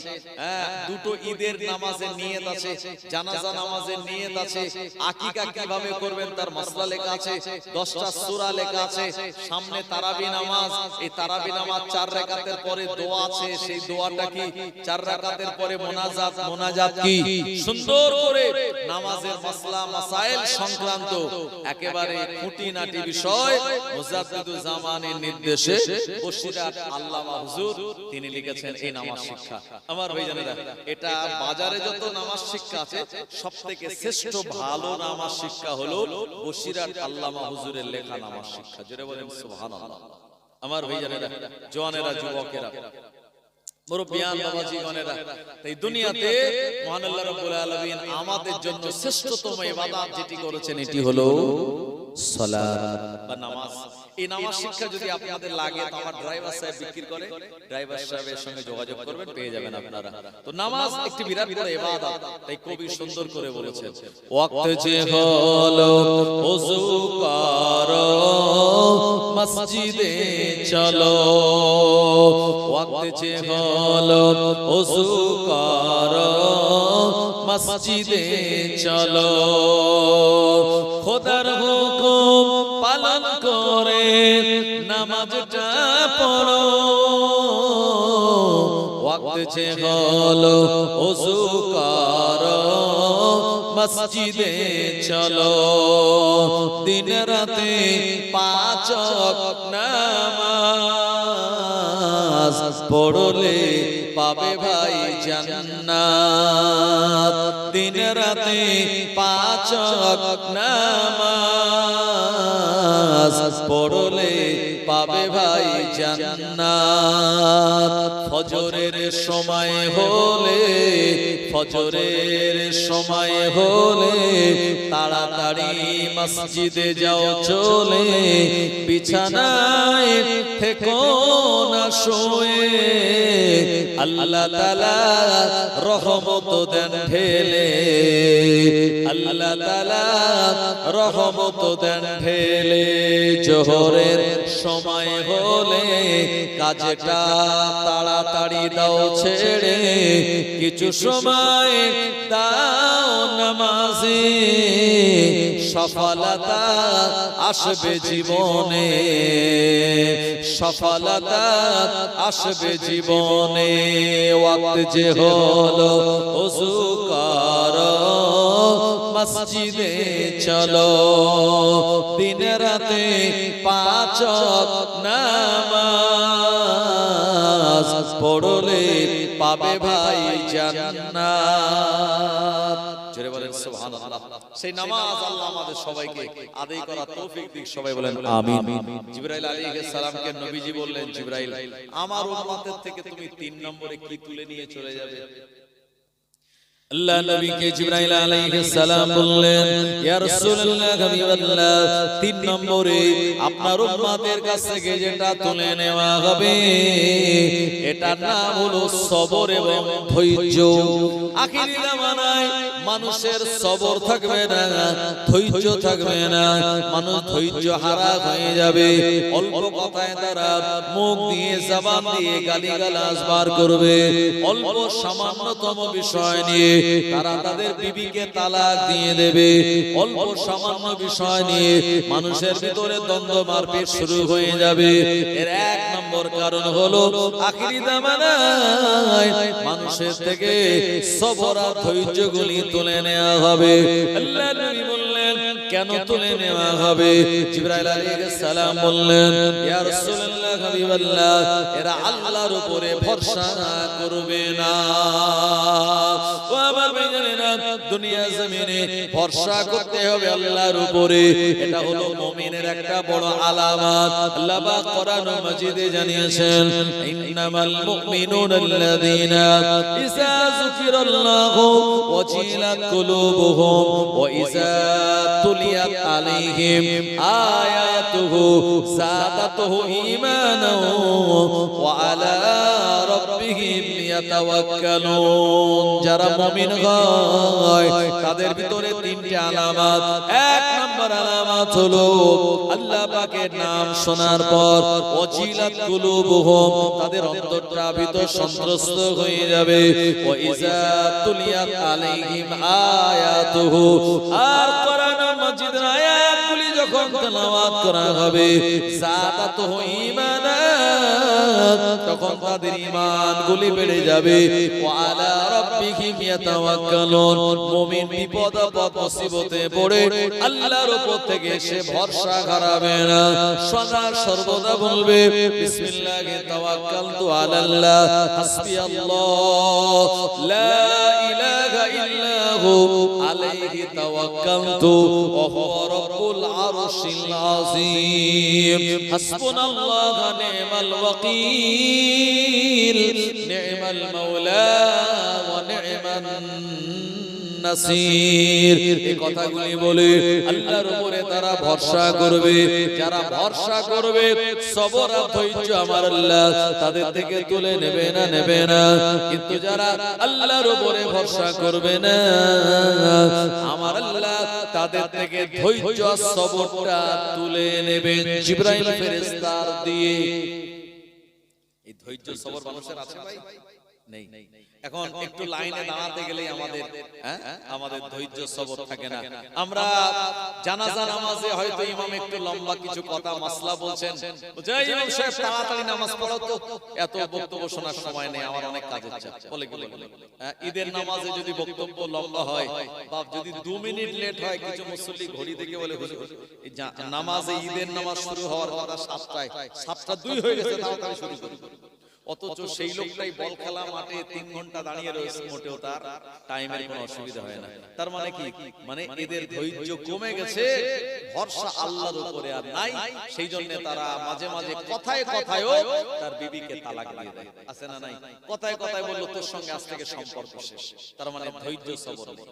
দুটো ঈদের নামাজের নিয়ত আছে, জানাজা নামাজের নিয়ত আছে, আকিকা কিভাবে করবেন তার মাসলা লেখা আছে, 10টা সূরা লেখা আছে, সামনে তারাবি নামাজ, এই তারাবি নামাজ 4 রাকাতের পরে দোয়া আছে, সেই দোয়াটা কি, 4 রাকাতের পরে মুনাজাত কি, সুন্দর করে নামাজের মাসলা মাসাইল সংক্রান্ত একেবারে খুঁটিনাটি বিষয় মুজাদ্দিদুল জামানের নির্দেশে বসিরাত আল্লামা হুজুর তিনি লিখেছেন এই নামাজ শিক্ষা। আমার ভাইজানেরা, এটা বাজারে যত নামাজ শিক্ষা আছে সবথেকে শ্রেষ্ঠ ভালো নামাজ শিক্ষা হলো বসিরাত আল্লামা হুজুরের লেখা নামাজ শিক্ষা। জোরে বলেন সুবহানাল্লাহ। আমার ভাইজানেরা, জওয়ানেরা, যুবকেরা, মুরব্বিয়ান, বাবাজীগণেরা, এই দুনিয়াতে মহান আল্লাহ রাব্বুল আলামিন আমাদের জন্য শ্রেষ্ঠতম ইবাদত যেটি করেছেন এটি হলো সালাত বা নামাজ। এই নামাজ শিক্ষা যদি আপনাদের লাগে তো আমার ড্রাইভার সাহেব বিক্রি করে, ড্রাইভার সাহেবের সঙ্গে যোগাযোগ করবেন, পেয়ে যাবেন আপনারা। তো নামাজ একটি বিরাট বড় ইবাদত, তাই কবি সুন্দর করে বলেছেন, ওয়াক্ত যে হলো ওযু করো মসজিদে চলো, ওয়াক্ত যে হলো ওযু করো মসজিদে চলো, খোদার হুকুম পালন করে নামাজটা পড়ো, ওয়াক্ত যে হলো ওযু করো মসজিদে চলো, দিন রাতে 5 ওয়াক্ত নামাজ পড়লে পাবে ভাই জান্নাত, দিন রাতে 5 ওয়াক্ত নামাজ পড়লে পাবে ভাই জান্নাত, ফজরের সময় হলে, ফজরের সময় হলে তাড়াতাড়ি মসজিদে যাও চলে, বিছানায় থেকো না শুয়ে, আল্লাহ তাআলা রহমত দেন ঢেলে, আল্লাহ তাআলা রহমত দেন ঢেলে, জোহরের সময় হলে কাজটা তাড়াতাড়ি দাও ছেড়ে, কিছু সময় দাও নামাজে, সফলতা আসবে জীবনে, সফলতা আসবে জীবনে, ওয়াক্ত যে হলো ওযু করো মসজিদে চলো, দিন রাতে 5 ওয়াক্ত নামাজ পড়লে পাবে ভাই জান্নাত। জোরে বলেন সুবহানাল্লাহ। সেই নামাজ আল্লাহ আমাদের সবাইকে আদায় করার তৌফিক দিক, সবাই বলেন আমিন। জিবরাইল আলাইহিস সালামকে নবীজি বললেন, জিবরাইল আমার উম্মতের থেকে তুমি 3 নম্বরে কি তুলে নিয়ে চলে যাবে? আল্লাহ নবীকে জিবরাইল আলাইহিস সালাম বললেন, ইয়া রাসূলুল্লাহ হাবিবাল্লাহ 3 নম্বরে আপনার উম্মতের কাছ থেকে যেটা তুলে নেওয়া হবে এটার নাম হলো সবর এবং ধৈর্য। আখিরি জামানায় মানুষের সবর থাকবে না, ধৈর্য থাকবে না, মানুষ ধৈর্য হারা হয়ে যাবে, অল্প কথায় তারা মুখ দিয়ে জবান দিয়ে গালিগালাজ বার করবে, অল্প সামান্যতম বিষয় নিয়ে তারা তাদের বিবিকে তালাক দিয়ে দেবে, অল্প সামান্য বিষয় নিয়ে মানুষের ভিতরে দ্বন্দ্ব মারপিট শুরু হয়ে যাবে। এর 1 নম্বর কারণ হলো আখিরি জামানায় মানুষের থেকে সবর আর ধৈর্যগুলি তুলে নেওয়া হবে। আল্লাহ নবী বললেন, কেন তুলে নেওয়া হবে? জিবরাইল আলাইহিস সালাম বললেন, ইয়া রাসূলুল্লাহ হাবিবাল্লাহ এরা আল্লাহর উপরে ভরসা করবে না। ও আমার ভাইজানেরা, দুনিয়া জমিনে ভরসা করতে হবে আল্লাহর উপরে, এটা হলো মুমিনের একটা বড় আলামত। আল্লাহ পাক কোরআন মাজিদে জানিয়েছেন, ইন্নামাল মুমিনুনা আল্লাযীনা ইযা যুকিরাল্লাহু ওয়াজিলাত কুলুবুহুম ওয়া ইযা তুলিয়াত আলাইহিম আয়াতুহু যাদাতুহু ঈমানান ওয়া আলা রাব্বিহিম ইয়াতাওয়াক্কালুন। যারা মুমিন হয় তাদের ভিতরে 3টি আলামত। 1 নম্বর আলামত হলো আল্লাহ পাকের নাম শোনার পর ওয়াজিলাত কুলুবুহুম, তাদের অন্তরটা ভিতর সন্ত্রস্ত হয়ে যাবে, ওয়া ইযা তুলিয়াত আলাইহিম আয়াতুহু, আর কোরআন মাজিদের আয়াতগুলি যখন তেলাওয়াত করা হবে যাদাতুহু ঈমানান, তখন তাদের ঈমানগুলি বেড়ে যাবে, ওয়া আলা রাব্বিহিম ইয়াতাওয়াক্কালুন। মুমিন বিপদ আপদ মুসিবতে পড়ে আল্লাহর উপর থেকে সে ভরসা হারাবে না, সদা সর্বদা বলবে বিসমিল্লাহি তাওয়াক্কালতু আলাল্লাহ হাসবিয়াল্লাহ লা ইলাহা ইল্লা হু আলাইহি তাওয়াক্কালতু ওয়া হুয়া রাব্বুল আরশিল আযীম। হাসবুনাল্লাহু ওয়া নি'মাল ওয়াকিল, নি'মাল মাওলা ওয়া নি'মান নাসির। এই কথাগুলি বলে আল্লাহর উপরে তারা ভরসা করবে। যারা ভরসা করবে, সবর আর ধৈর্য আমার আল্লাহ তাদের থেকে তুলে নেবে না, নেবে না। কিন্তু যারা আল্লাহর উপরে ভরসা করবে না, আমার আল্লাহ তাদের থেকে ধৈর্য আর সবরটা তুলে নেবেন জিবরাইল ফেরেশতার দিয়ে। এই ধৈর্য সবর মানুষের আছে ভাই? নেই। এখন একটু লাইনে দাঁড়াতে গেলেই আমাদের ধৈর্য সবর থাকে না। আমরা জানাজা নামাজে হয়তো ইমাম একটু লম্বা কিছু কথা মাসলা বলছেন, জয় ইমাম সাহেব তাড়াতাড়ি নামাজ পড়ো তো, এত বক্তব্য শোনার সময় নেই, আমার অনেক কাজের চাপ, বলে বলে ঈদের নামাজে যদি বক্তব্য লম্বা হয় বা যদি 2 মিনিট লেট হয়, কিছু মুসল্লি ঘড়ি দেখে বলে হুজুর নামাজে ঈদের নামাজ শুরু হওয়ার কথা 7টায়, 7:02 হয়ে গেছে, তাড়াতাড়ি শুরু করুন। অথচ সেই লোকটাই বল খেলা মাঠে 3 ঘন্টা দাঁড়িয়ে রয়েছে, মোটেও তার টাইমের কোনো অসুবিধা হয় না। তার মানে কি? মানে এদের ধৈর্য কমে গেছে, ভরসা আল্লাহর উপরে আর নাই। সেই জন্য তারা মাঝে মাঝে কথায় কথায়ও তার বিবিকে তালাক দিয়ে দেয়। আছে না নাই? কথায় কথায় বললো তোর সঙ্গে আজ থেকে সম্পর্ক শেষ। তার মানে ধৈর্য সবর নেই।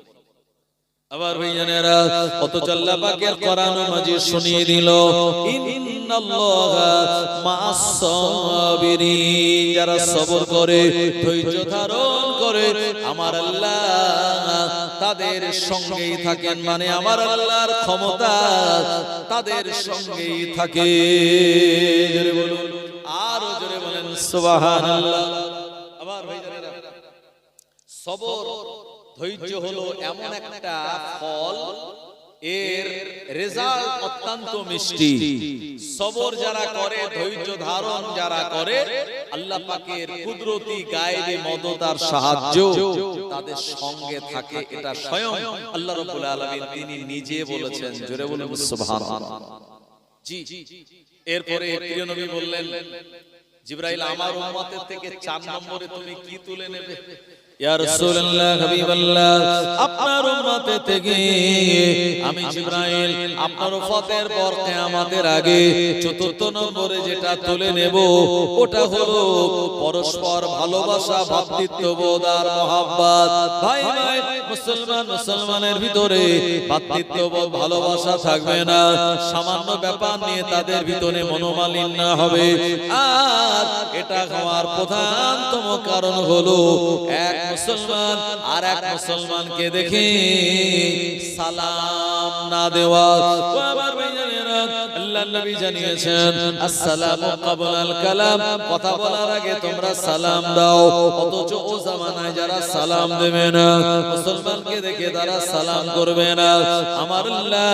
আবার ভাইজানেরা, অথচ আল্লাহ পাকের কোরআন মাজিদ শুনিয়ে দিল, ইন্নাল্লাহা মা'আস সাবিরিন। যারা সবর করে, ধৈর্য ধারণ করে, আমার আল্লাহ তাদের সঙ্গেই থাকেন। মানে আমার আল্লাহর ক্ষমতা তাদের সঙ্গেই থাকে। জোরে বলুন, আরো জোরে বলেন সুবহানাল্লাহ। আবার ভাইজানেরা, সবর ধৈর্য হলো এমন একটা ফল, এর রেজাল্ট অত্যন্ত মিষ্টি। সবর যারা করে, ধৈর্য ধারণ যারা করে, আল্লাহ পাকের কুদরতি গায়েবী মদত আর সাহায্য তাদের সঙ্গে থাকে। এটা স্বয়ং আল্লাহ রাব্বুল আলামিন তিনি নিজে বলেছেন। জোরে বলুন সুবহানাল্লাহ। জি, এরপরে প্রিয় নবী বললেন, জিবরাইল আমার উম্মতের থেকে 4 নম্বরে তুমি কি তুলে নেবে? ইয়া রাসূলুল্লাহ, হাবিবাল্লাহ, আপনার উম্মতের থেকে আমি জিবরাইল আপনার ওফাতের পর কিয়ামতের আগে 4র্থ নম্বরে যেটা তুলে নেব, ওটা হলো পরস্পর ভালোবাসা, ভ্রাতৃত্ববোধ আর মহব্বত। ভাই ভাই, মুসলমানের ভিতরে ভ্রাতৃত্ববোধ, ভালোবাসা থাকবে না। সামান্য ব্যাপার নিয়ে তাদের ভিতরে মনোমালিন্য হবে। আর এটা হওয়ার প্রধানতম কারণ হলো এক মুসলমান আর এক মুসলমানকে দেখে সালাম না দেওয়া। আমার ভাইজানেরা, আল্লাহর নবী জানিয়েছেন, আসসালামু ক্বাবলাল কালাম, কথা বলার আগে তোমরা সালাম দাও। অথচ ও জামানায় যারা সালাম দেবে না, মুসলমানকে দেখে তারা সালাম করবে না, আমার আল্লাহ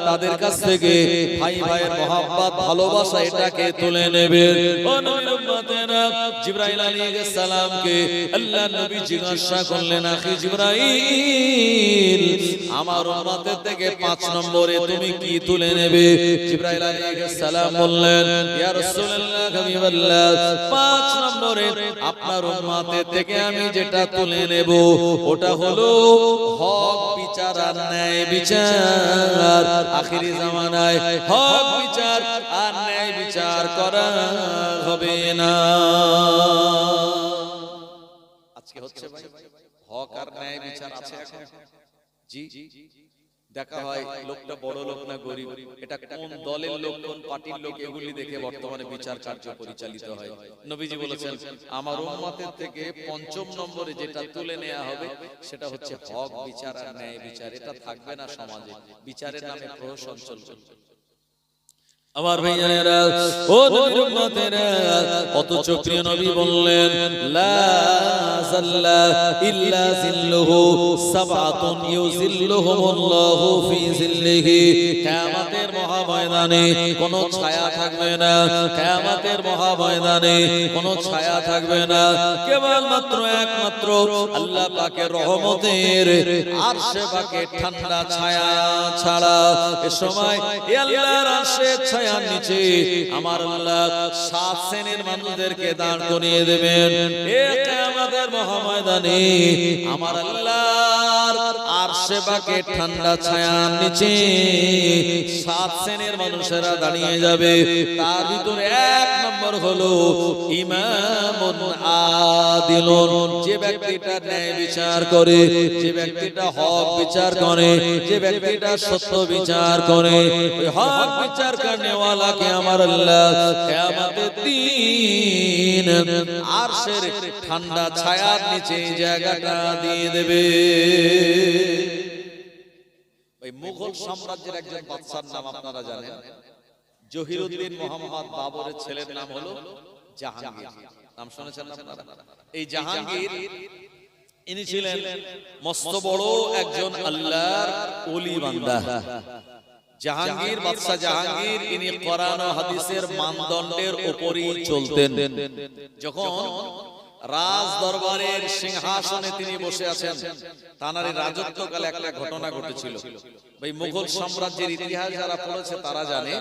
তাদের কাছ থেকে ভাই ভাইয়ের মহব্বত, ভালোবাসা এটাকে তুলে নেবে। ও নবীর উম্মতেরা, জিবরাইল আলাইহিস সালামকে আল্লাহর নবী জিজ্ঞাসা করলেন, আখি জিবরাইল, আমার উম্মতের থেকে 5 নম্বরে তুমি কি তুলে নেবে? জিবরাইল আলাইহিস সালাম বললেন, ইয়া রাসূলুল্লাহ, হাবিবাল্লাহ, 5 নম্বরে আপনার উম্মতের থেকে আমি যেটা তুলে নেব, ওটা হলো হক বিচার আর ন্যায় বিচার। আখিরি জামানায় হক বিচার আর ন্যায় বিচার করা হবে না। আজকে হচ্ছে ভাই হক আর ন্যায় বিচার আছে এখন? জি, দেখা হয় লোকটা বড় লোক না গরিব, এটা কোন দলের লোক, কোন পার্টির লোক, এগুলি দেখে বর্তমানে বিচার কার্য পরিচালিত হয়। নবীজি বলেছেন, আমার উম্মতের থেকে 5ম নম্বরে যেটা তুলে নেওয়া হবে, সেটা হচ্ছে হক বিচার আর ন্যায় বিচার। এটা থাকবে না সমাজে, বিচারের নামে প্রহসন চলবে। আমার ভাইজানেরা, ও নবীর উম্মতেরা, অথচ প্রিয় নবী বললেন, লা যাল্লা ইল্লা জিল্লুহু সাবআতুন ইউজিল্লুহুমুল্লাহু ফি জিল্লিহি। কিয়ামতের মহাময়দানে কোনো ছায়া থাকবে না, কিয়ামতের মহাময়দানে কোনো ছায়া থাকবে না, কেবলমাত্র একমাত্র আল্লাহ পাকের রহমতের আরশে পাকের ঠান্ডা ছায়া ছাড়া। এ সময় এ আল্লাহর আরশের ছায়ার নিচে আমার আল্লাহ 7 শ্রেণীর মানুষদেরকে দাঁড় করিয়ে দেবেন। এ কিয়ামতের মহাময়দানে আমার আল্লাহর আরশে পাকের ঠান্ডা ছায়ার নিচে 7 শ্রেণীর মানুষেরা দাঁড়িয়ে যাবে। তার ভিতরে 1 নম্বর হলো ইমামুন আদিলুন, যে ব্যক্তিটা ন্যায় বিচার করে, যে ব্যক্তিটা হক বিচার করে, যে ব্যক্তিটা সত্য বিচার করে, ওই হক বিচার করনে ওয়ালাকে আমার আল্লাহ কিয়ামতের দিন আরশের ঠান্ডা ছায়ার নিচে জায়গাটা দিয়ে দেবে। ওই মুঘল সাম্রাজ্যের একজন বাদশার নাম আপনারা জানেন, জহিরুদ্দিন মোহাম্মদ বাবরের ছেলের নাম হলো জাহাঙ্গীর। নাম শুনেছেন আপনারা? এই জাহাঙ্গীর ইনি ছিলেন মস্ত বড় একজন আল্লাহর ওলি বান্দা। জাহাঙ্গীর, বাদশা জাহাঙ্গীর, ইনি কোরআন ও হাদিসের মানদণ্ডের উপরই চলতেন। যখন রাজ দরবারের সিংহাসনে তিনি বসে আছেন, তার রাজত্বকালে একটা ঘটনা ঘটেছিল। ভাই মুঘল সাম্রাজ্যের ইতিহাস যারা পড়েছে তারা জানে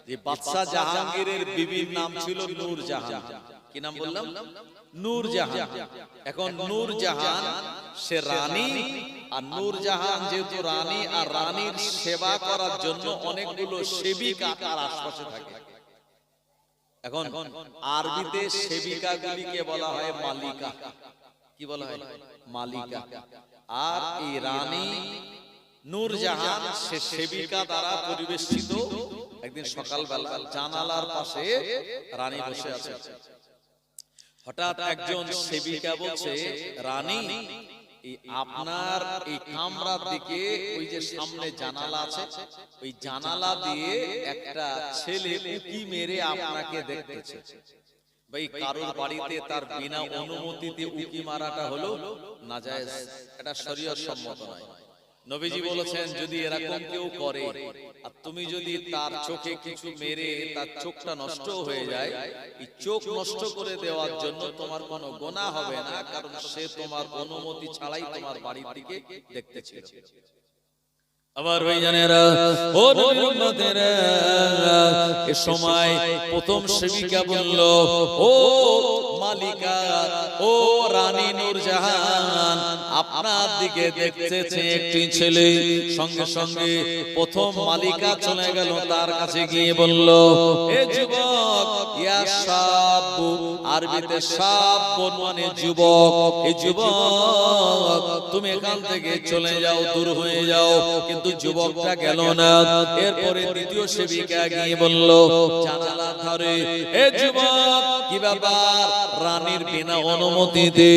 যে বাদশা জাহাঙ্গীরের বিবির নাম ছিল নূরজাহান। কি নাম বললাম? নূরজাহান। এখন নূরজাহান সে রানী, আর নূরজাহান যেহেতু রানী, আর রানীর সেবা করার জন্য অনেকগুলো সেবিকা তার আশপাশে থাকে। এখন আরবিতে সেবিকাগুলিকে বলা হয় মালিকা। কি বলা হয়? মালিকা। আর এই রানী নূরজাহান সে সেবিকা দ্বারা পরিবেষ্টিত। একদিন সকালবেলা জানালার পাশে রানী বসে আছে। হঠাৎ একজন সেবিকা বলছে, রানী আপনার এই কামরার দিকে ওই যে সামনে জানালা আছে, ওই জানালা দিয়ে একটা ছেলে উকি মেরে আপনাকে দেখতেছে। ভাই কারোর বাড়িতে তার বিনা অনুমতিতে উকি মারাটা হলো নাজায়েজ, এটা শরীয়ত সম্মত নয়। নবীজি বলেছেন যদি এরকম কেউ করে আর তুমি যদি তার চোখে কিছু মেরে তার চোখটা নষ্ট হয়ে যায়, এই চোখ নষ্ট করে দেওয়ার জন্য তোমার কোনো গুনাহ হবে না, কারণ সে তোমার অনুমতি ছাড়াই তোমার বাড়ির দিকে দেখতেছিল। আমার ভাইজানেরা, ও নবীর উম্মতেরা, এই সময় প্রথম সেবিকা বলল, ও মালিকা, ও রানী নূরজাহান, আপনার দিকে দেখতেছে একটি ছেলে। সঙ্গে সঙ্গে প্রথম মালিকা চলে গেল তার কাছে গিয়ে বলল, এ যুবক, ইয়া শাবু, আরবিতে শাব মানে যুবক, এই যুবক তুমি এখান থেকে চলে যাও, দূর হয়ে যাও। কিন্তু যুবকটা গেল না। এরপরে দ্বিতীয় সেবিকা গিয়ে বলল জানালার ধারে, এ যুবক, কি ব্যাপার? রানীর বিনা অনুমতিতে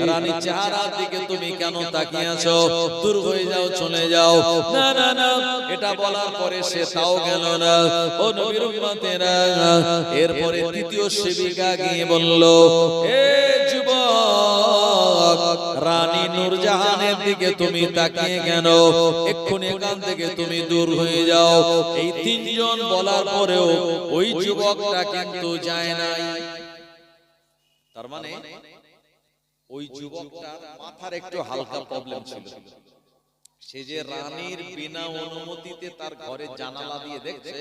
রানীর চেহারার দিকে তুমি কেন তাকিয়ে আছো? দূর হয়ে যাও, চলে যাও। না না না, এটা বলার পরে সে তাও গেল না। ও নবীর উম্মতেরা, এরপরে তৃতীয় সেবিকা গিয়ে বলল, এ যুবক, রানী নূরজাহানের দিকে তুমি তাকিয়ে কেন? এক্ষুনি এখান থেকে তুমি দূর হয়ে যাও। এই তিনজন বলার পরেও ওই যুবকটা কিন্তু যায় নাই। তার মানে ওই যুবকটার মাথার একটু হালকা প্রবলেম ছিল। সে যে রানীর বিনা অনুমতিতে তার ঘরে জানালা দিয়ে দেখছে,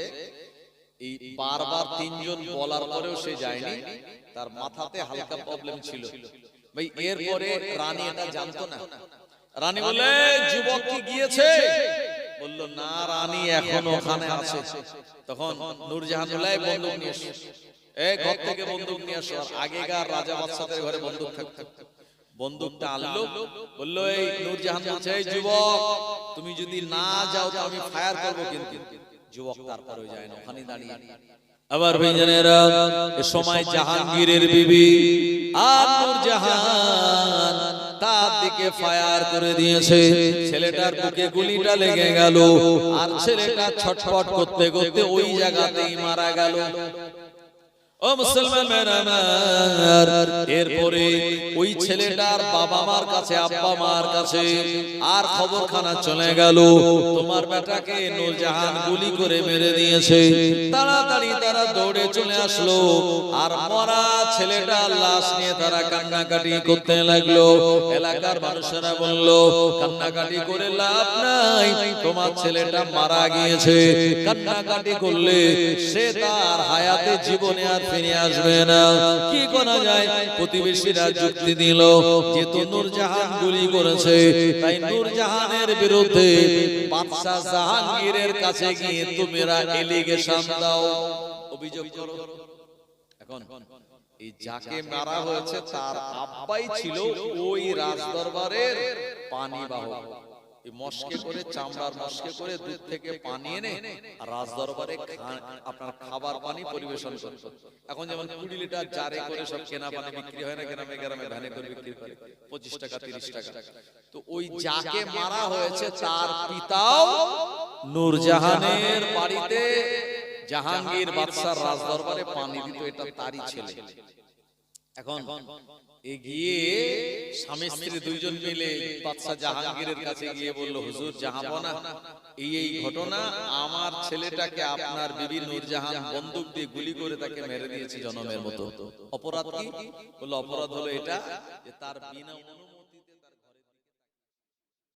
এই বারবার তিনজন বলার পরেও সে যায়নি, তার মাথাতে হালকা প্রবলেম ছিল। ভাই এরপরে রানী এটা জানতো না। রানী বলে, যুবক কি গিয়েছে? বলল না, রানী এখন ওখানে আছে। তখন নূরজাহান বলে, বন্দুক নিয়ে এসো, এই ঘর থেকে বন্দুক নিয়ে আসো। আগেকার রাজা বাদশাদের ঘরে বন্দুক থাকতো। বন্দুকটা আনলো, বললো, এই নূরজাহান বলছে, এই যুবক, তুমি যদি না যাও তো আমি ফায়ার করবো। কিন্তু যুবক তারপরে যায় না, ওখানে দাঁড়িয়ে। আবার ভাইজানেরা, এ সময় জাহাঙ্গীরের বিবি আর নূরজাহান তার দিকে ফায়ার করে দিয়েছে। ছেলেটার বুকে গুলিটা লেগে গেল, আর ছেলেটা ছটফট করতে করতে ওই জায়গাতেই মারা গেল। ও মুসলমান আমার, এরপরে ওই ছেলেটার বাবা মার কাছে, আব্বা মার কাছে আর খবরখানা চলে গেল, তোমার বেটাকে নূরজাহান গুলি করে মেরে দিয়েছে। তাড়াতাড়ি তারা দৌড়ে চলে আসলো, আর মরা ছেলেটার লাশ নিয়ে তারা কান্নাকাটি করতে লাগলো। এলাকার মানুষেরা বলল, কান্নাকাটি করে লাভ নাই, তোমার ছেলেটা মারা গিয়েছে। কান্নাকাটি করলে সে তার হায়াতে জীবনে আর ফিরে আসবে না। কি করা যায়? প্রতিবেশীরা যুক্তি দিল, যেহেতু নূরজাহান গুলি করেছে, তাই নূরজাহানের বিরুদ্ধে বাদশা জাহাঙ্গীরের কাছে গিয়ে তোমরা এলিগেশন দাও, অভিযোগ করো। এখন এই যাকে মারা হয়েছে তার আব্বাই ছিল ওই রাজদরবারের পানি বাহক। এই মস্কে করে, চামড়ার মস্কে করে দুধ থেকে পানি এনে রাজদরবারে আপনার খাবার পানি পরিবেশন করত। এখন যেমন 20 লিটার জারে করে সব কেনা পানি বিক্রি হয় না, গ্রামে গ্রামে ভ্যানে করে বিক্রি করে 25 টাকা 30 টাকা। তো ওই যাকে মারা হয়েছে তার পিতাও নূরজাহানের বাড়িতে জাহাঙ্গীর বাদশার রাজদরবারে পানি দিত, এটা তারই ছেলে। এখন গিয়ে স্বামী স্ত্রী দুইজন মিলে বাদশা জাহাঙ্গীরের কাছে গিয়ে বলল, হুজুর জাহাপনা, এই ঘটনা, আমার ছেলেটাকে আপনার বিবি নূরজাহান বন্দুক দিয়ে গুলি করে তাকে মেরে দিয়েছে জনমের মতো। অপরাধ কি? বলল অপরাধ হলো এটা যে তার বিনা